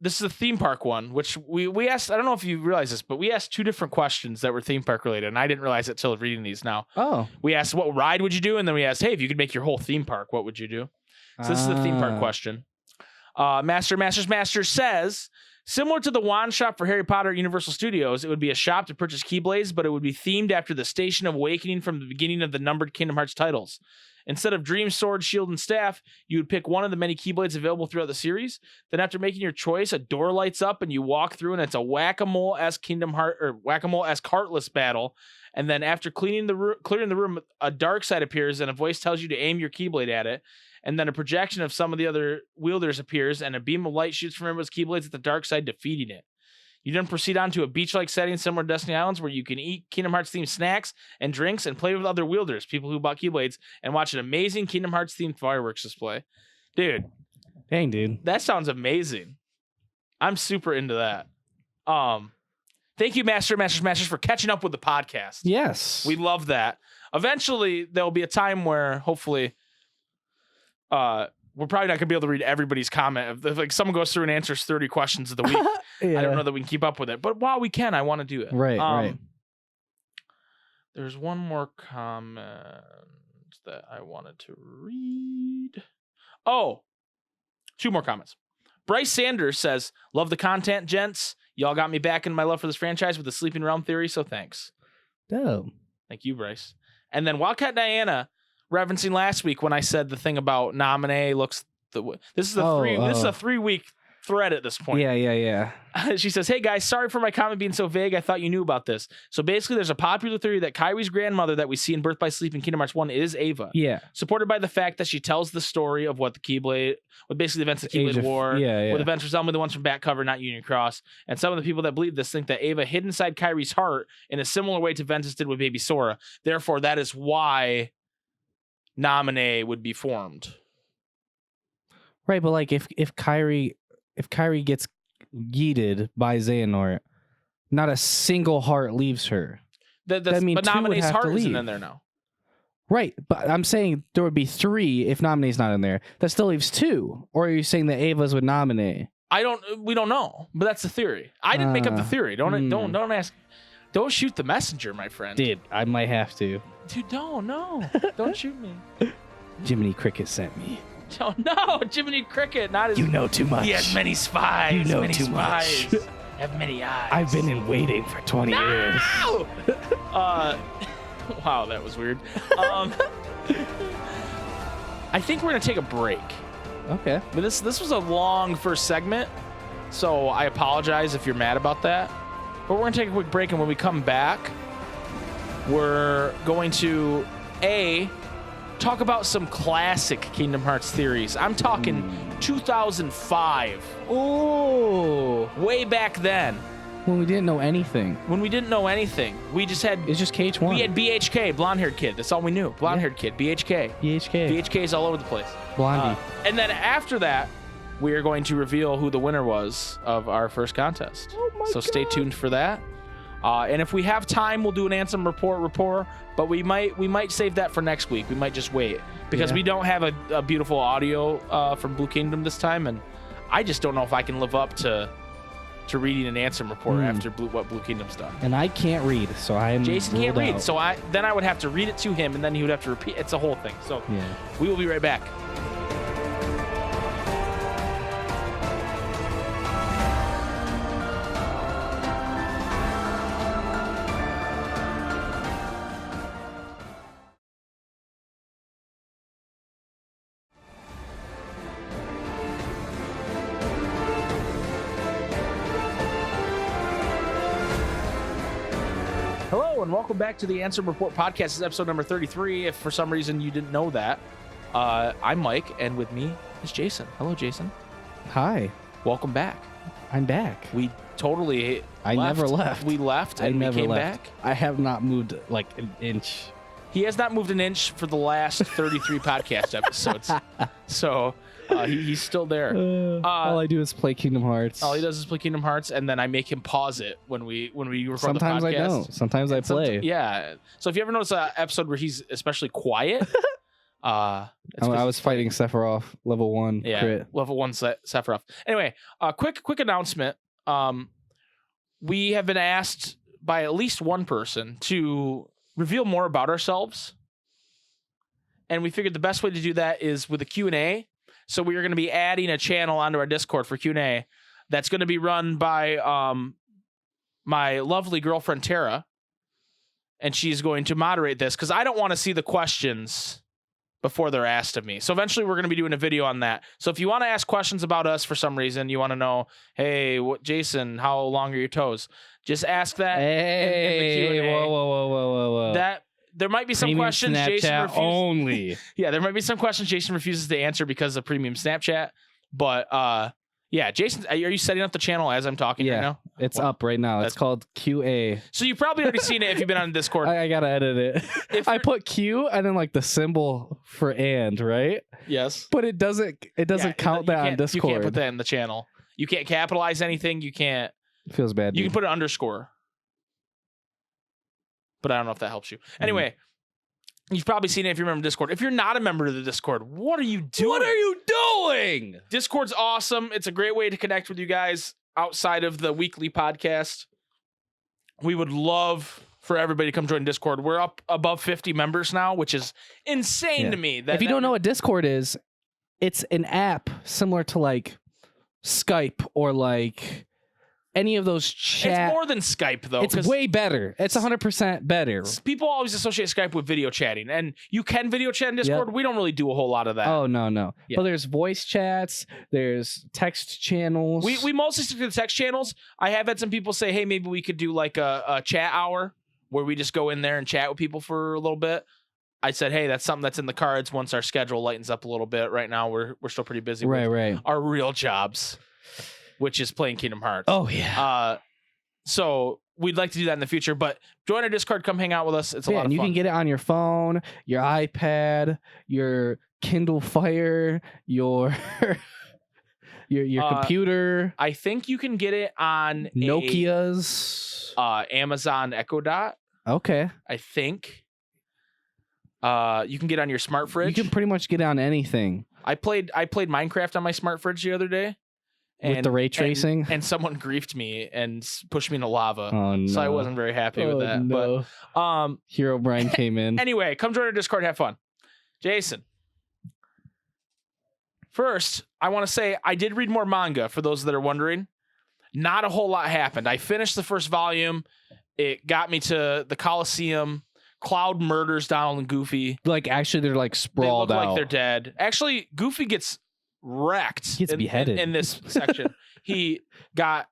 This is a theme park one, which we asked. I don't know if you realize this, but we asked 2 different questions that were theme park related, and I didn't realize it till reading these now. Oh. We asked, what ride would you do? And then we asked, hey, if you could make your whole theme park, what would you do? So this is the theme park question. Master says, similar to the wand shop for Harry Potter at Universal Studios, it would be a shop to purchase Keyblades, but it would be themed after the Station of Awakening from the beginning of the numbered Kingdom Hearts titles. Instead of Dream, Sword, Shield, and Staff, you would pick one of the many Keyblades available throughout the series. Then after making your choice, a door lights up and you walk through, and it's a whack-a-mole-esque whack-a-mole-esque Heartless battle. And then after clearing the room, a dark side appears and a voice tells you to aim your Keyblade at it. And then a projection of some of the other wielders appears, and a beam of light shoots from everyone's Keyblades at the dark side, defeating it. You then proceed on to a beach-like setting similar to Destiny Islands, where you can eat Kingdom Hearts-themed snacks and drinks and play with other wielders, people who bought Keyblades, and watch an amazing Kingdom Hearts-themed fireworks display. Dude. Dang, dude. That sounds amazing. I'm super into that. Thank you, Masters, for catching up with the podcast. Yes. We love that. Eventually, there'll be a time where, hopefully, we're probably not gonna be able to read everybody's comment. If like someone goes through and answers 30 questions of the week, yeah. I don't know that we can keep up with it. But while we can, I want to do it. Right, right. There's one more comment that I wanted to read. Oh, 2 more comments. Bryce Sanders says, love the content, gents. Y'all got me back in my love for this franchise with the Sleeping Realm theory, so thanks. Dope. Thank you, Bryce. And then Wildcat Diana, referencing last week when I said the thing about nominee looks this is a 3-week thread at this point. Yeah. She says, hey guys, sorry for my comment being so vague. I thought you knew about this. So basically there's a popular theory that Kairi's grandmother that we see in Birth by Sleep in Kingdom Hearts 1 is Ava. Yeah. Supported by the fact that she tells the story of what basically the events of Keyblade War, with events resembling the ones from back cover, not Union Cross. And some of the people that believe this think that Ava hid inside Kairi's heart in a similar way to Ventus did with baby Sora. Therefore, that is why nominee would be formed. Right, but like if Kairi gets yeeted by Xehanort, not a single heart leaves her. But nominee's heart isn't in there now. Right, but I'm saying there would be 3 if nominee's not in there. That still leaves 2. Or are you saying that Ava's would nominate? We don't know, but that's the theory. I didn't make up the theory. Don't ask. Don't shoot the messenger, my friend. Dude, I might have to. Dude, don't shoot me. Jiminy Cricket sent me. Oh no, Jiminy Cricket, not his. You know too much. He has many spies. You know many too spies. much. Have many eyes. I've been in waiting for 20 years. Wow, that was weird. I think we're gonna take a break. Okay. But this was a long first segment, so I apologize if you're mad about that. But we're gonna take a quick break, and when we come back, we're going to talk about some classic Kingdom Hearts theories. I'm talking 2005. Oh, Way back then. when we didn't know anything. When we didn't know anything. We just had... It's just KH1. We had BHK, blonde-haired kid. That's all we knew. Blonde-haired kid, BHK. BHK. BHK's all over the place. Blondie. And then after that, we are going to reveal who the winner was of our first contest. Oh my so stay tuned for that. And if we have time, we'll do an Ansem report, but we might save that for next week. We might just wait because we don't have a beautiful audio from Blue Kingdom this time, and I just don't know if I can live up to reading an Ansem report after what Blue Kingdom's done. And I can't read, so I'm Jason can't read, out. so I would have to read it to him, and then he would have to repeat. It's a whole thing. So we will be right back. Hello, and welcome back to the Ansem Report podcast. This is episode number 33. If for some reason you didn't know that, I'm Mike, and with me is Jason. Hello, Jason. Hi. Welcome back. I'm back. We totally never left. We left, I and never we came left. back. I have not moved like an inch. He has not moved an inch for the last 33 podcast episodes. So he's still there. All I do is play Kingdom Hearts. All he does is play Kingdom Hearts, and then I make him pause it when we record Sometimes the podcast. I don't. Sometimes I play. Yeah. So if you ever notice an episode where he's especially quiet, I was fighting Sephiroth level 1 crit. level 1 Sephiroth. Anyway, quick announcement. We have been asked by at least one person to reveal more about ourselves, and we figured the best way to do that is with a Q&A. So we are going to be adding a channel onto our Discord for Q&A that's going to be run by my lovely girlfriend Tara, and she's going to moderate this because I don't want to see the questions before they're asked of me. So eventually we're going to be doing a video on that. So if you want to ask questions about us for some reason, you want to know, hey, Jason, how long are your toes? Just ask that. Hey, in the Q&A. whoa. That there might be some Premium questions Snapchat Jason refuses. only. Yeah, there might be some questions Jason refuses to answer because of premium Snapchat. But yeah, Jason, are you setting up the channel as I'm talking right now? It's up right now. It's called QA. So you've probably already seen it if you've been on Discord. I gotta edit it. I put Q and then like the symbol for and, right? Yes. But it doesn't count that on Discord. You can't put that in the channel. You can't capitalize anything. You can't. It feels bad. You can put an underscore. But I don't know if that helps you. Anyway, you've probably seen it if you remember Discord. If you're not a member of the Discord, what are you doing? What are you doing? Discord's awesome. It's a great way to connect with you guys outside of the weekly podcast. We would love for everybody to come join Discord. We're up above 50 members now, which is insane to me. If you don't know what Discord is, it's an app similar to like Skype or like any of those chat. It's more than Skype, though. It's way better. It's 100% better. People always associate Skype with video chatting, and you can video chat in Discord. Yep. We don't really do a whole lot of that. Oh, no. Yeah. But there's voice chats. There's text channels. We mostly stick to the text channels. I have had some people say, hey, maybe we could do like a chat hour where we just go in there and chat with people for a little bit. I said, hey, that's something that's in the cards once our schedule lightens up a little bit. Right now, we're still pretty busy with our real jobs, which is playing Kingdom Hearts. Oh, yeah. So we'd like to do that in the future, but join our Discord, come hang out with us. It's a lot of fun. And you can get it on your phone, your iPad, your Kindle Fire, your computer. I think you can get it on Nokia's. Amazon Echo Dot. Okay. I think. You can get it on your smart fridge. You can pretty much get it on anything. I played Minecraft on my smart fridge the other day. With the ray tracing? And someone griefed me and pushed me into lava. Oh, no. So I wasn't very happy with that. No. But Hero Brian came in. anyway, come join our Discord, have fun. Jason. First, I want to say I did read more manga, for those that are wondering. Not a whole lot happened. I finished the first volume. It got me to the Coliseum. Cloud murders Donald and Goofy. Like, actually, they're like sprawled they look out. like they're dead. Actually, Goofy gets wrecked. He gets beheaded. In this section. He got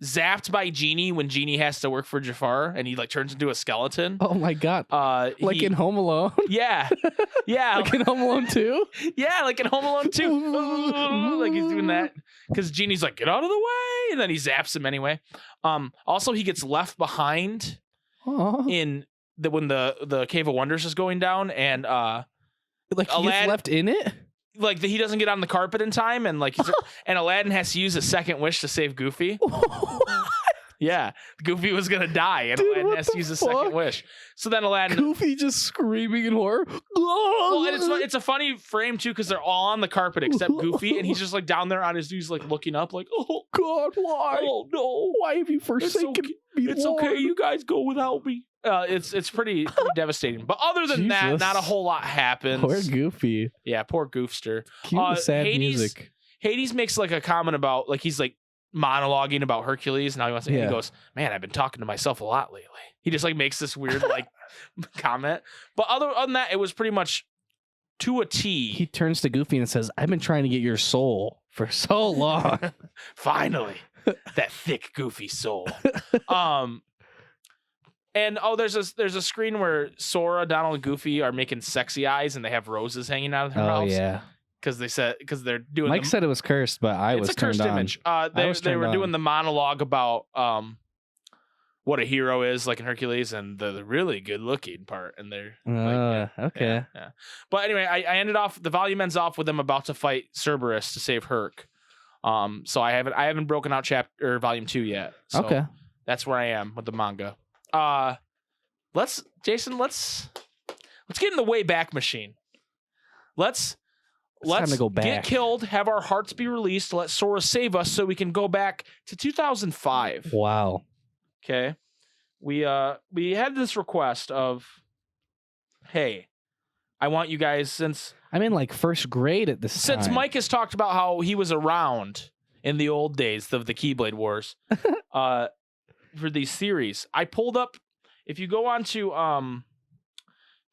zapped by Genie when Genie has to work for Jafar, and he like turns into a skeleton. Oh my god! Like in Home Alone. Yeah, yeah. Like in Home Alone 2. Yeah, like in Home Alone 2. Like he's doing that because Genie's like, get out of the way, and then he zaps him anyway. Also, he gets left behind in when the Cave of Wonders is going down, and like he gets left in it. Like he doesn't get on the carpet in time, and like and Aladdin has to use a second wish to save Goofy. Yeah, Goofy was gonna die, and Aladdin has to use a second wish. So then Aladdin, Goofy just screaming in horror. Well, and it's a funny frame too because they're all on the carpet except Goofy, and he's just like down there on his knees, like looking up, like, oh God, why? Oh no, why have you forsaken me? It's okay, you guys go without me. It's pretty devastating. But other than that, not a whole lot happens. Poor Goofy. Yeah, poor Goofster. Cute sad music. Hades makes like a comment about like he's like monologuing about Hercules. Now he wants to. He goes, man, I've been talking to myself a lot lately. He just like makes this weird like comment. But other than that, it was pretty much to a T. He turns to Goofy and says, "I've been trying to get your soul for so long. Finally, that thick Goofy soul." And there's a screen where Sora, Donald, and Goofy are making sexy eyes, and they have roses hanging out of their mouths. Oh yeah, because they're doing. Mike said it was cursed, but I was turned on. It's a cursed image. They were doing the monologue about what a hero is, like in Hercules, and the really good looking part, and they're okay. Yeah. But anyway, I ended off the volume ends off with them about to fight Cerberus to save Herc. So I haven't broken out volume 2 yet. So okay, that's where I am with the manga. Let's get in the way back machine. Let's go back. Get killed, have our hearts be released, let Sora save us so we can go back to 2005. Wow. Okay. We had this request of, hey, I want you guys since I'm in like first grade at this time. Since Mike has talked about how he was around in the old days of the Keyblade Wars, for these series, I pulled up, if you go on to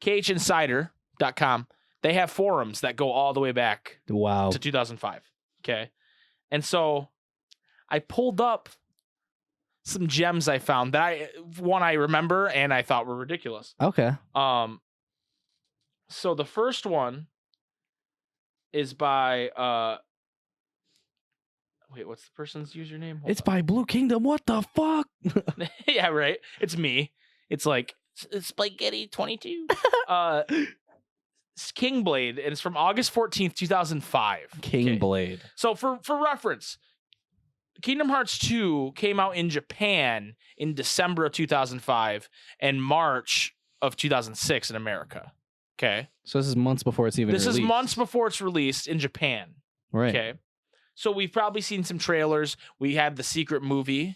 KHinsider.com, they have forums that go all the way back to 2005. Okay. And so I pulled up some gems I found that I remember and I thought were ridiculous. Okay. So the first one is by wait, what's the person's username? It's by Blue Kingdom. What the fuck? Yeah, right. It's me. It's like Spaghetti 22. It's Kingblade, and it's from August 14th, 2005. Kingblade. Okay. So for reference, Kingdom Hearts 2 came out in Japan in December of 2005 and March of 2006 in America. Okay. So this is months before it's even released. This is months before it's released in Japan. Right. Okay. So we've probably seen some trailers. We have the secret movie.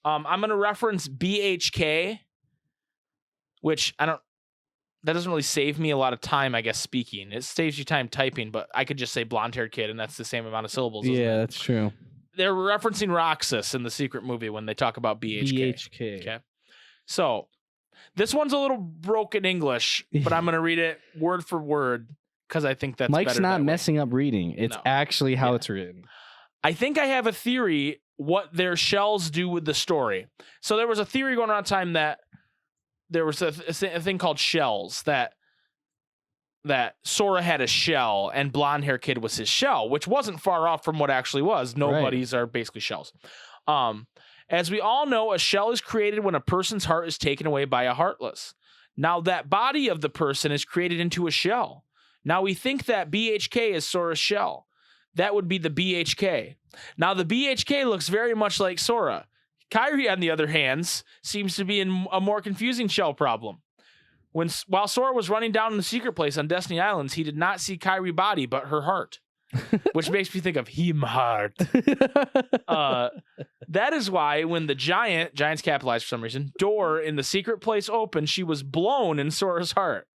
I'm going to reference BHK, which that doesn't really save me a lot of time, I guess, speaking. It saves you time typing, but I could just say blonde-haired kid, and that's the same amount of syllables. Yeah, that's true. They're referencing Roxas in the secret movie when they talk about BHK. BHK. Okay. So this one's a little broken English, but I'm going to read it word for word because I think that's Mike's better not that messing up reading. It's actually how it's written. I think I have a theory what their shells do with the story. So there was a theory going around time that there was a thing called shells, that Sora had a shell and blonde hair kid was his shell, which wasn't far off from what actually was. Nobodies are basically shells. As we all know, a shell is created when a person's heart is taken away by a heartless. Now that body of the person is created into a shell. Now we think that BHK is Sora's shell. That would be the BHK. Now the BHK looks very much like Sora. Kairi, on the other hand, seems to be in a more confusing shell problem. While Sora was running down in the secret place on Destiny Islands, he did not see Kairi's body, but her heart. which makes me think of him heart. That is why when the giant's capitalized for some reason, door in the secret place opened, she was blown in Sora's heart.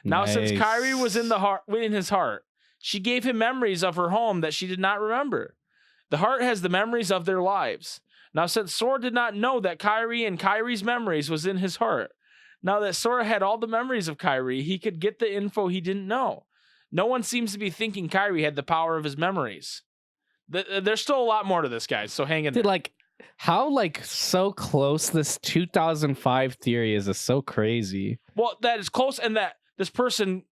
Now, since Kairi was in his heart, she gave him memories of her home that she did not remember. The heart has the memories of their lives. Now, since Sora did not know that Kairi and Kairi's memories was in his heart, now that Sora had all the memories of Kairi, he could get the info he didn't know. No one seems to be thinking Kairi had the power of his memories. There's still a lot more to this, guys, so hang in there. Dude, how so close this 2005 theory is so crazy. Well, that is close, and that this person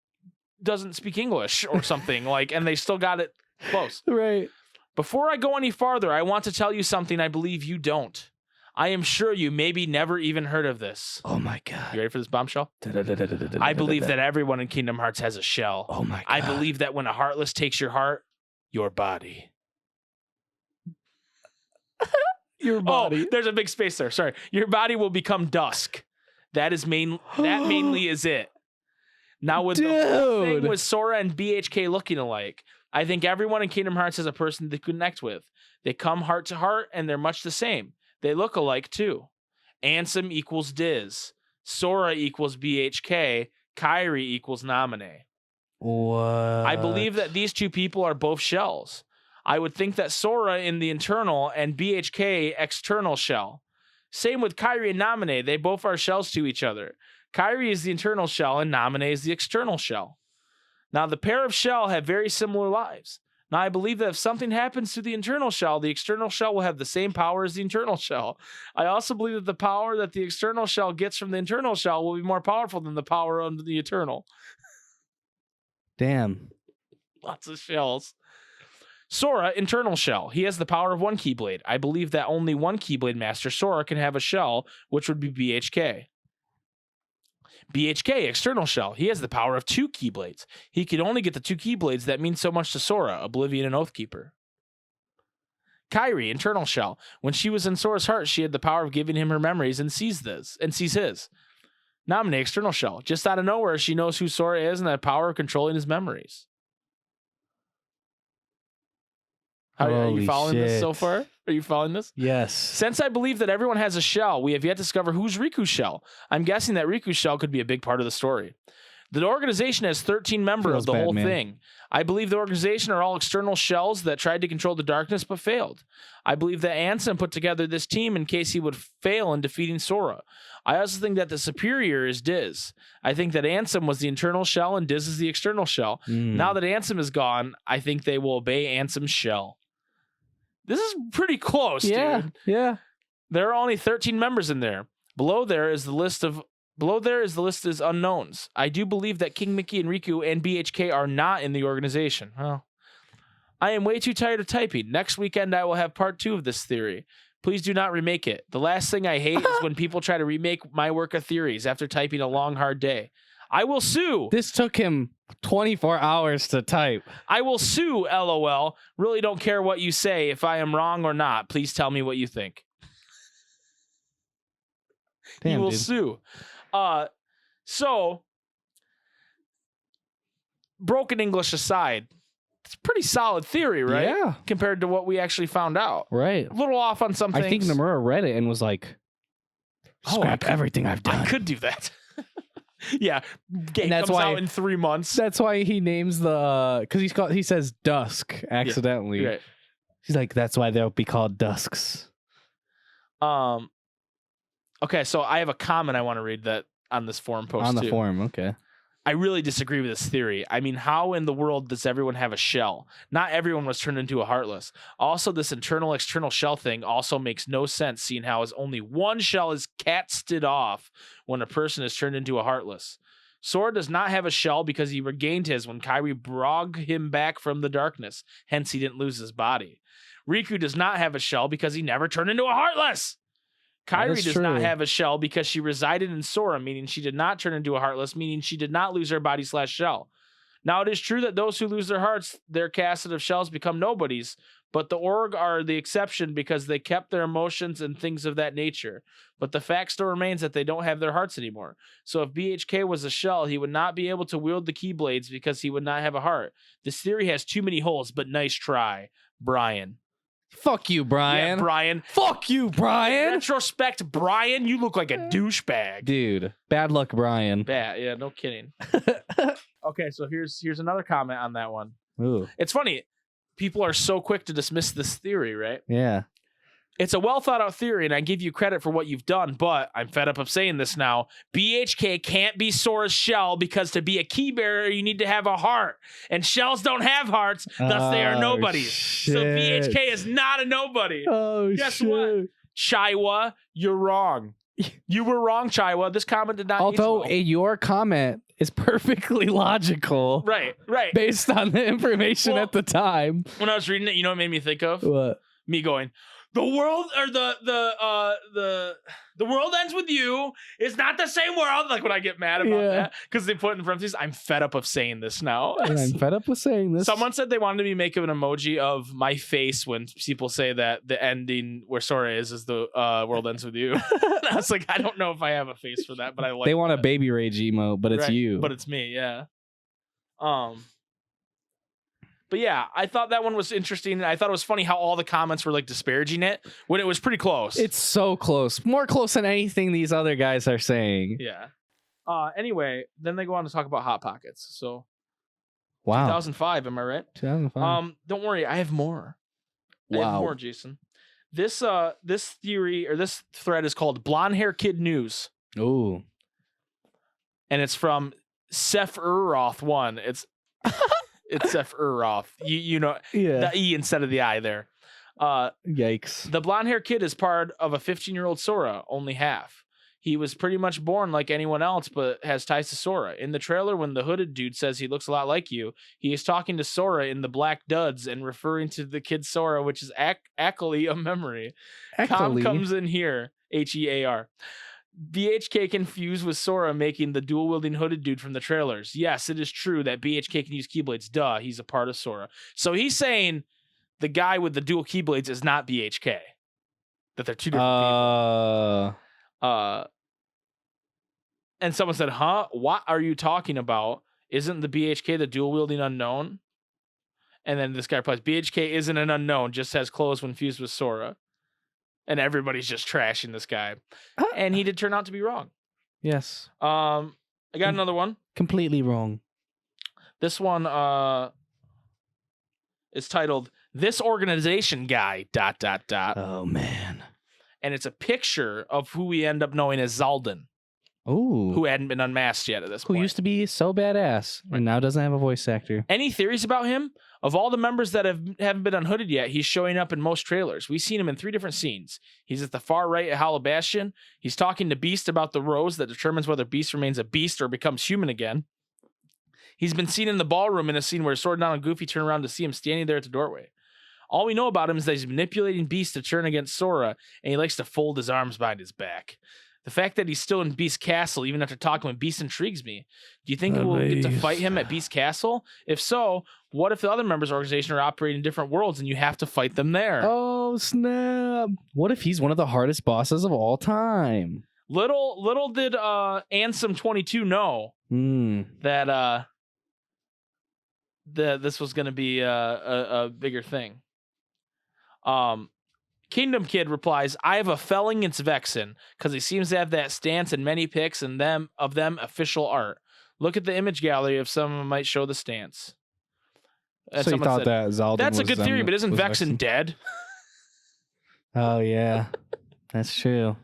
doesn't speak English or something, and they still got it close. Right. Before I go any farther, I want to tell you something I believe you don't. I am sure you maybe never even heard of this. Oh my God. You ready for this bombshell? I believe that everyone in Kingdom Hearts has a shell. Oh my God. I believe that when a Heartless takes your heart, your body. Your body. Oh, there's a big space there. Sorry. Your body will become dusk. That mainly is it. Now with the whole thing with Sora and BHK looking alike, I think everyone in Kingdom Hearts has a person to connect with. They come heart to heart and they're much the same. They look alike too. Ansem equals Diz. Sora equals BHK. Kairi equals Naminé. What? I believe that these two people are both shells. I would think that Sora in the internal and BHK external shell. Same with Kairi and Naminé. They both are shells to each other. Kairi is the internal shell and Naminé is the external shell. Now, the pair of shell have very similar lives. Now, I believe that if something happens to the internal shell, the external shell will have the same power as the internal shell. I also believe that the power that the external shell gets from the internal shell will be more powerful than the power of the eternal. Damn. Lots of shells. Sora, internal shell. He has the power of one Keyblade. I believe that only one Keyblade Master, Sora, can have a shell, which would be BHK. BHK, external shell. He has the power of two Keyblades. He could only get the two Keyblades that mean so much to Sora, Oblivion and Oathkeeper. Kairi, internal shell. When she was in Sora's heart, she had the power of giving him her memories and sees his. Naminé, external shell. Just out of nowhere, she knows who Sora is and the power of controlling his memories. Are you following this so far? Are you following this? Yes. Since I believe that everyone has a shell, we have yet to discover who's Riku's shell. I'm guessing that Riku's shell could be a big part of the story. The organization has 13 members of the whole thing. I believe the organization are all external shells that tried to control the darkness but failed. I believe that Ansem put together this team in case he would fail in defeating Sora. I also think that the superior is Diz. I think that Ansem was the internal shell and Diz is the external shell. Now that Ansem is gone, I think they will obey Ansem's shell. This is pretty close, dude. Yeah. There are only 13 members in there. Below there is the list as unknowns. I do believe that King Mickey and Riku and BHK are not in the organization. Well, I am way too tired of typing. Next weekend I will have part 2 of this theory. Please do not remake it. The last thing I hate is when people try to remake my work of theories after typing a long, hard day. I will sue. This took him 24 hours to type. I will sue, LOL. Really don't care what you say. If I am wrong or not, please tell me what you think. Damn, he will dude. sue. So, broken English aside, it's a pretty solid theory, right? Yeah. Compared to what we actually found out. Right. A little off on some things. I think Nomura read it and was like, scrap everything I've done. I could do that. Yeah, game that's comes why, out in 3 months. That's why he names the because he says dusk accidentally. Yeah, right. He's like, that's why they'll be called dusks. Okay, so I have a comment I want to read that on this forum post on the too. forum. Okay. I really disagree with this theory. I mean, how in the world does everyone have a shell? Not everyone was turned into a Heartless. Also, this internal-external shell thing also makes no sense, seeing how as only one shell is casted off when a person is turned into a Heartless. Sora does not have a shell because he regained his when Kairi brought him back from the darkness. Hence, he didn't lose his body. Riku does not have a shell because he never turned into a Heartless. Kairi does not have a shell because she resided in Sora, meaning she did not turn into a Heartless, meaning she did not lose her body/shell. Now, it is true that those who lose their hearts, their casted of shells become nobodies, but the org are the exception because they kept their emotions and things of that nature. But the fact still remains that they don't have their hearts anymore. So if BHK was a shell, he would not be able to wield the keyblades because he would not have a heart. This theory has too many holes, but nice try, Brian. Fuck you, Brian. Yeah, Brian. Fuck you, In Brian. retrospect, Brian, you look like a douchebag. Dude, bad luck, Brian. Bad, yeah, no kidding. Okay, so here's another comment on that one. Ooh, It's funny. People are so quick to dismiss this theory, right? yeah. It's a well thought out theory, and I give you credit for what you've done, but I'm fed up of saying this now. BHK can't be Sora's shell because to be a key bearer, you need to have a heart. And shells don't have hearts, thus they are nobodies. So BHK is not a nobody. Oh, Guess what? Chaiwa, you're wrong. You were wrong, Chaiwa. This comment did not Although age well. your comment is perfectly logical. Right. Based on the information Well, at the time. When I was reading it, you know what it made me think of? What? Me going, the world or the world ends with you. It's not the same world. Like when I get mad about that because they put it in parentheses. I'm fed up of saying this now. And I'm fed up with saying this. Someone said they wanted me to make an emoji of my face when people say that the ending where Sora is the world ends with you. And I was like, I don't know if I have a face for that, but I like. They want that. a baby rage emote, but it's Right, you. but it's me. Yeah. But yeah, I thought that one was interesting. I thought it was funny how all the comments were like disparaging it when it was pretty close. It's so close. More close than anything these other guys are saying. Yeah. Anyway, then they go on to talk about Hot Pockets. So Wow. 2005, am I right? 2005. Don't worry, I have more. I have more, Jason. This theory or this thread is called Blonde Hair Kid News. Ooh. And it's from Sephiroth 1. It's Sephiroth. You know Yeah. the E instead of the I there. Yikes. The blonde hair kid is part of a 15-year-old Sora, only half. He was pretty much born like anyone else, but has ties to Sora. In the trailer, when the hooded dude says he looks a lot like you, he is talking to Sora in the black duds and referring to the kid Sora, which is actually a memory. Tom comes in here, Hear. BHK confused with Sora making the dual-wielding hooded dude from the trailers. Yes, it is true that BHK can use Keyblades. Duh, he's a part of Sora. So he's saying the guy with the dual Keyblades is not BHK. That they're two different people. And someone said, huh? What are you talking about? Isn't the BHK the dual-wielding unknown? And then this guy replies, BHK isn't an unknown, just has clothes when fused with Sora. And everybody's just trashing this guy. And he did turn out to be wrong. Yes. I got another one. Completely wrong. This one is titled This Organization Guy ... Oh, man. And it's a picture of who we end up knowing as Zaldin, Ooh. who hadn't been unmasked yet at this Who point. used to be so badass and now doesn't have a voice actor. Any theories about him? Of all the members that haven't been unhooded yet, he's showing up in most trailers. We've seen him in 3 different scenes. He's at the far right at Hollow Bastion. He's talking to Beast about the rose that determines whether Beast remains a beast or becomes human again. He's been seen in the ballroom in a scene where Sword and Goofy turn around to see him standing there at the doorway. All we know about him is that he's manipulating Beast to turn against Sora, and he likes to fold his arms behind his back. The fact that he's still in Beast Castle, even after talking with Beast, intrigues me. Do you think we'll get to fight him at Beast Castle? If so, what if the other members of the organization are operating in different worlds and you have to fight them there? Oh, snap. What if he's one of the hardest bosses of all time? Little did Ansem 22 know that this was going to be a bigger thing. Kingdom Kid replies, I have a felling it's Vexen, because he seems to have that stance in many pics and them official art. Look at the image gallery if someone might show the stance. And so you thought that Zaldin that's a was, good theory, but isn't was Vexen dead? Oh, yeah. That's true.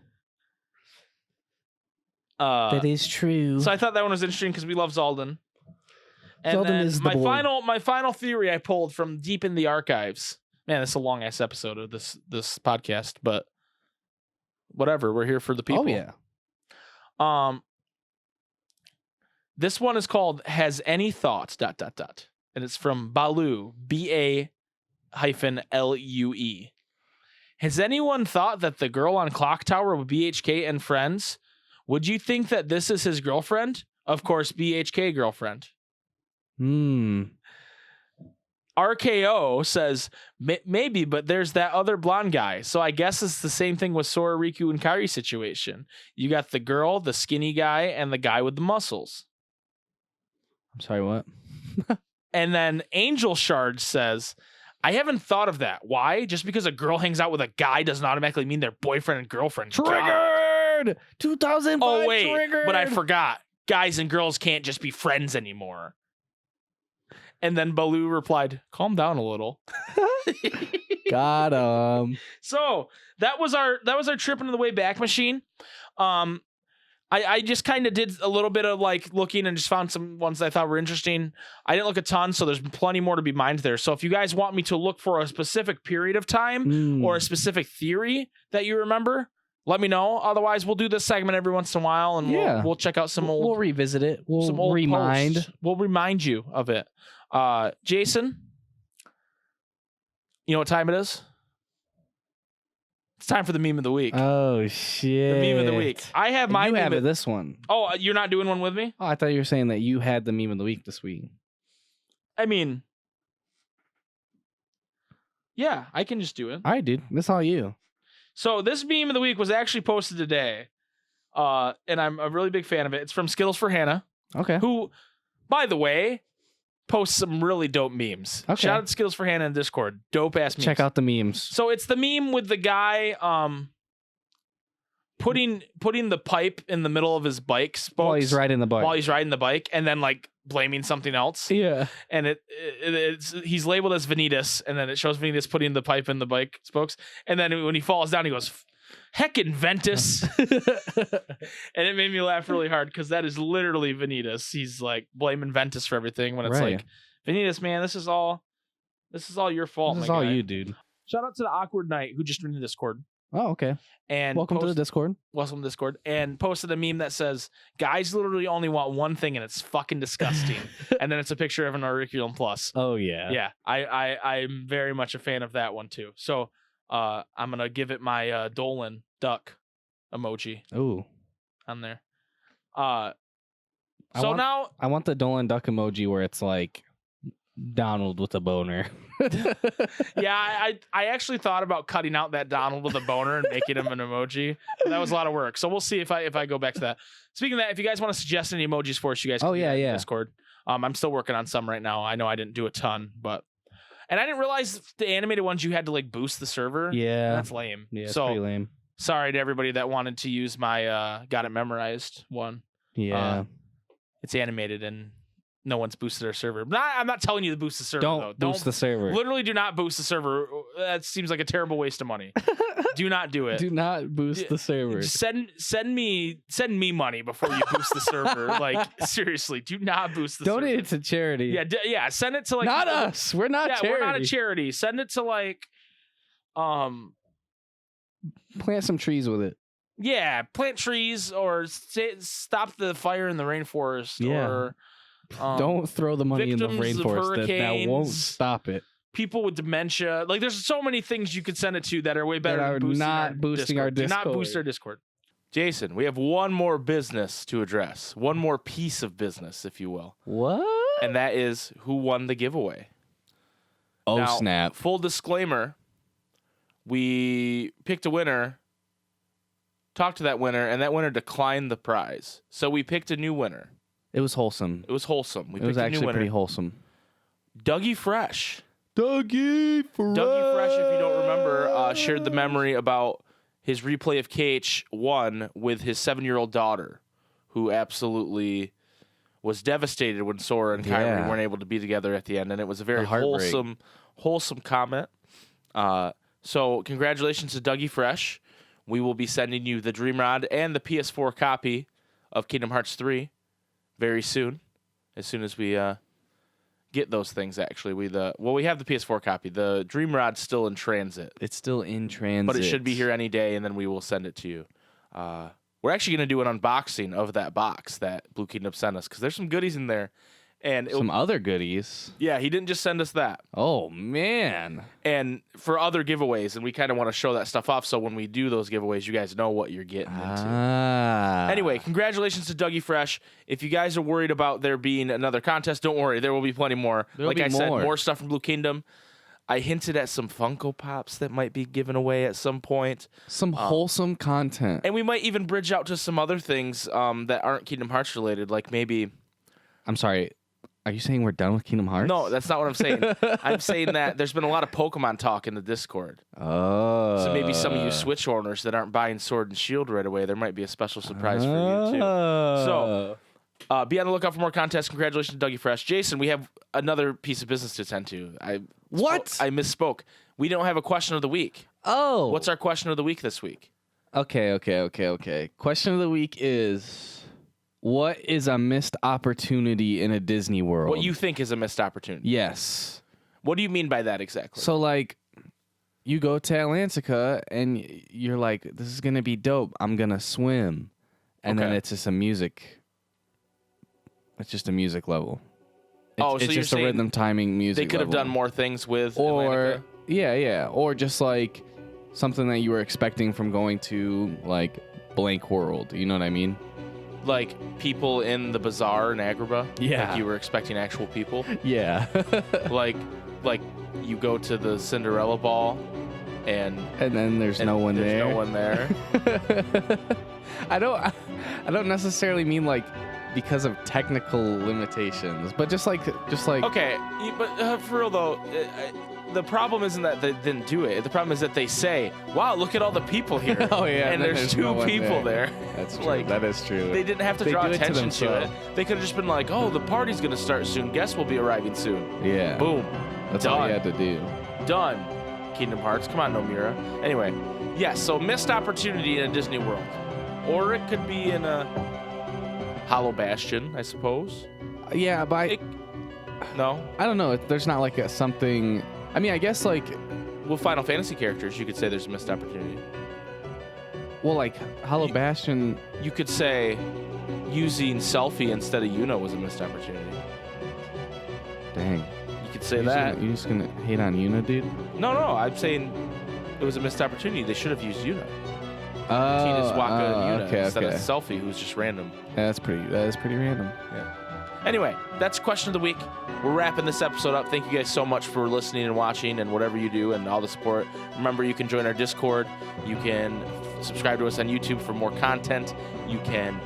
That is true. So I thought that one was interesting because we love Zaldin. And Zaldin then is the my boy. my final theory I pulled from deep in the archives. Man, this is a long ass episode of this podcast, but whatever. We're here for the people. Oh yeah. This one is called "Has Any Thoughts?" ... and it's from Baloo, BA-LUE. Has anyone thought that the girl on Clock Tower with BHK and friends? Would you think that this is his girlfriend? Of course, BHK girlfriend. RKO says, maybe, but there's that other blonde guy. So I guess it's the same thing with Sora, Riku, and Kairi situation. You got the girl, the skinny guy, and the guy with the muscles. I'm sorry, what? And then Angel Shard says, I haven't thought of that. Why? Just because a girl hangs out with a guy doesn't automatically mean they're boyfriend and girlfriend. Triggered! 2005 Oh, wait, triggered! but I forgot. Guys and girls can't just be friends anymore. And then Baloo replied, calm down a little. Got him. So that was our trip into the Wayback Machine. I just kind of did a little bit of like looking and just found some ones that I thought were interesting. I didn't look a ton, so there's plenty more to be mined there. So if you guys want me to look for a specific period of time or a specific theory that you remember, let me know. Otherwise, we'll do this segment every once in a while, and we'll check out some old. We'll revisit it. We'll some old remind. Posts. We'll remind you of it. Jason, you know what time it is? It's time for the meme of the week. Oh shit! The meme of the week. I have my. You have it this one. Oh, you're not doing one with me? Oh, I thought you were saying that you had the meme of the week this week. I mean, yeah, I can just do it. All right, dude. That's all you. So this meme of the week was actually posted today, and I'm a really big fan of it. It's from Skittles for Hannah. Okay. Who, by the way, posts some really dope memes. Okay. Shout out to Skittles for Hannah in Discord. Dope ass memes. Check out the memes. So it's the meme with the guy putting the pipe in the middle of his bike spokes While he's riding the bike. While he's riding the bike, and then like blaming something else. Yeah. And he's labeled as Vanitas, and then it shows Vanitas putting the pipe in the bike spokes, and then when he falls down, he goes, "Heckin' Ventus," and it made me laugh really hard because that is literally Vanitas. He's like blaming Ventus for everything when it's like, Vanitas, man, this is all your fault. This is all you, dude. Shout out to the Awkward Knight who just joined the Discord. Oh, okay. And welcome to the Discord. Welcome to Discord. And posted a meme that says, guys literally only want one thing and it's fucking disgusting. And then it's a picture of an Auriculum Plus. Oh yeah. Yeah. I'm very much a fan of that one too. So I'm gonna give it my Dolan duck emoji. Ooh. On there. I want the Dolan duck emoji where it's like Donald with a boner. Yeah, I actually thought about cutting out that Donald with a boner and making him an emoji. But that was a lot of work. So we'll see if I go back to that. Speaking of that, if you guys want to suggest any emojis for us, you guys can do that in Discord. I'm still working on some right now. I know I didn't do a ton, and I didn't realize the animated ones you had to like boost the server. Yeah. That's lame. Yeah, it's pretty lame. Sorry to everybody that wanted to use my got it memorized one. Yeah. It's animated and no one's boosted our server. I'm not telling you to boost the server. Don't boost the server. Literally do not boost the server. That seems like a terrible waste of money. Do not do it. Do not boost the server. Send me money before you boost the server. Like seriously, do not boost the server. Donate it to charity. Yeah. Send it to like not us. We're not charity. We're not a charity. Send it to like plant some trees with it. Yeah, plant trees or stop the fire in the rainforest. Yeah. Or don't throw the money in the rainforest. That won't stop it. People with dementia. Like there's so many things you could send it to that are way better than boosting our Discord. Do not boost our Discord. Jason, we have one more business to address. One more piece of business, if you will. What? And that is who won the giveaway. Oh, now, snap. Full disclaimer, we picked a winner, talked to that winner, and that winner declined the prize. So we picked a new winner. It was wholesome. It was wholesome. It was actually pretty wholesome. Dougie Fresh. Dougie Fresh, if you don't remember, shared the memory about his replay of KH1 with his 7-year-old daughter, who absolutely was devastated when Sora and Kyrie weren't able to be together at the end. And it was a very wholesome comment. So congratulations to Dougie Fresh. We will be sending you the Dream Rod and the PS4 copy of Kingdom Hearts 3 very soon. As soon as we get those things, actually. We have the PS4 copy. The Dream Rod's still in transit. It's still in transit. But it should be here any day, and then we will send it to you. We're actually going to do an unboxing of that box that Blue Kingdom sent us, because there's some goodies in there, And Some other goodies. yeah, he didn't just send us that. Oh, man. And for other giveaways, and we kind of want to show that stuff off so when we do those giveaways, you guys know what you're getting into. Anyway, congratulations to Dougie Fresh. If you guys are worried about there being another contest, don't worry. There will be plenty more. Like I said, more stuff from Blue Kingdom. I hinted at some Funko Pops that might be given away at some point. Some wholesome content. And we might even bridge out to some other things that aren't Kingdom Hearts related, like maybe... I'm sorry. Are you saying we're done with Kingdom Hearts? No, that's not what I'm saying. I'm saying that there's been a lot of Pokemon talk in the Discord. Oh. So maybe some of you Switch owners that aren't buying Sword and Shield right away, there might be a special surprise for you, too. So... be on the lookout for more contests. Congratulations to Dougie Fresh. Jason, we have another piece of business to attend to. I misspoke. We don't have a question of the week. Oh. What's our question of the week this week? Okay. Question of the week is, what is a missed opportunity in a Disney World? What you think is a missed opportunity. Yes. What do you mean by that exactly? So, like, you go to Atlantica, and you're like, this is going to be dope. I'm going to swim. And then it's just a music... It's just a music level. It's you're just a rhythm timing music. They could have done more things with or Atlantica? or just like something that you were expecting from going to like blank world. You know what I mean? Like people in the bazaar in Agrabah. Yeah. Like you were expecting actual people. Yeah. like you go to the Cinderella ball, and then there's no one there. There's no one there. I don't necessarily mean like because of technical limitations, but just like okay, but for real though, the problem isn't that they didn't do it. The problem is that they say, "Wow, look at all the people here." Oh yeah, and there's two people there. That's true. Like, that is true. They didn't have to draw attention to it. They could have just been like, "Oh, the party's gonna start soon. Guests will be arriving soon." Yeah. Boom. That's Done. all you had to do. Done. Kingdom Hearts. Come on, Nomura. Anyway, yes. So missed opportunity in a Disney World, or it could be in a Hollow Bastion, I suppose. Yeah, but no, I don't know. There's not like something. I mean, I guess like, well, Final Fantasy characters, you could say there's a missed opportunity. Well, like Hollow Bastion, you could say using Selfie instead of Yuna was a missed opportunity. Dang. You could say that. You're just gonna hate on Yuna, dude? No, I'm saying it was a missed opportunity. They should have used Yuna. Tina's Waka and Yuna instead of Selfie, who's just random. Yeah, that is pretty random. Yeah. Anyway, that's question of the week. We're wrapping this episode up. Thank you guys so much for listening and watching and whatever you do and all the support. Remember, you can join our Discord. You can subscribe to us on YouTube for more content. You can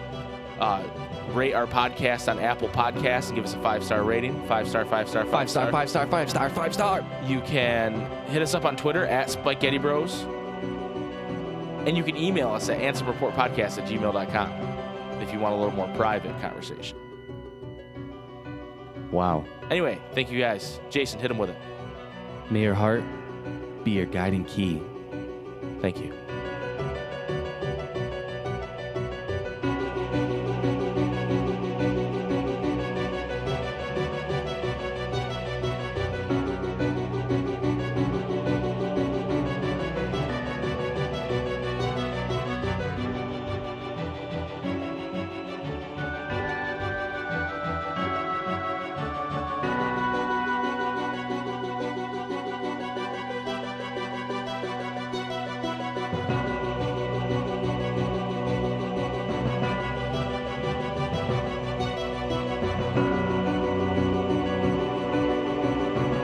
rate our podcast on Apple Podcasts and give us a 5-star rating. 5-star, 5-star, 5-star. 5-star, 5-star, 5-star, 5-star. You can hit us up on Twitter at SpikeGettyBros. And you can email us at ansomreportpodcast@gmail.com if you want a little more private conversation. Wow. Anyway, thank you guys. Jason, hit him with it. May your heart be your guiding key. Thank you.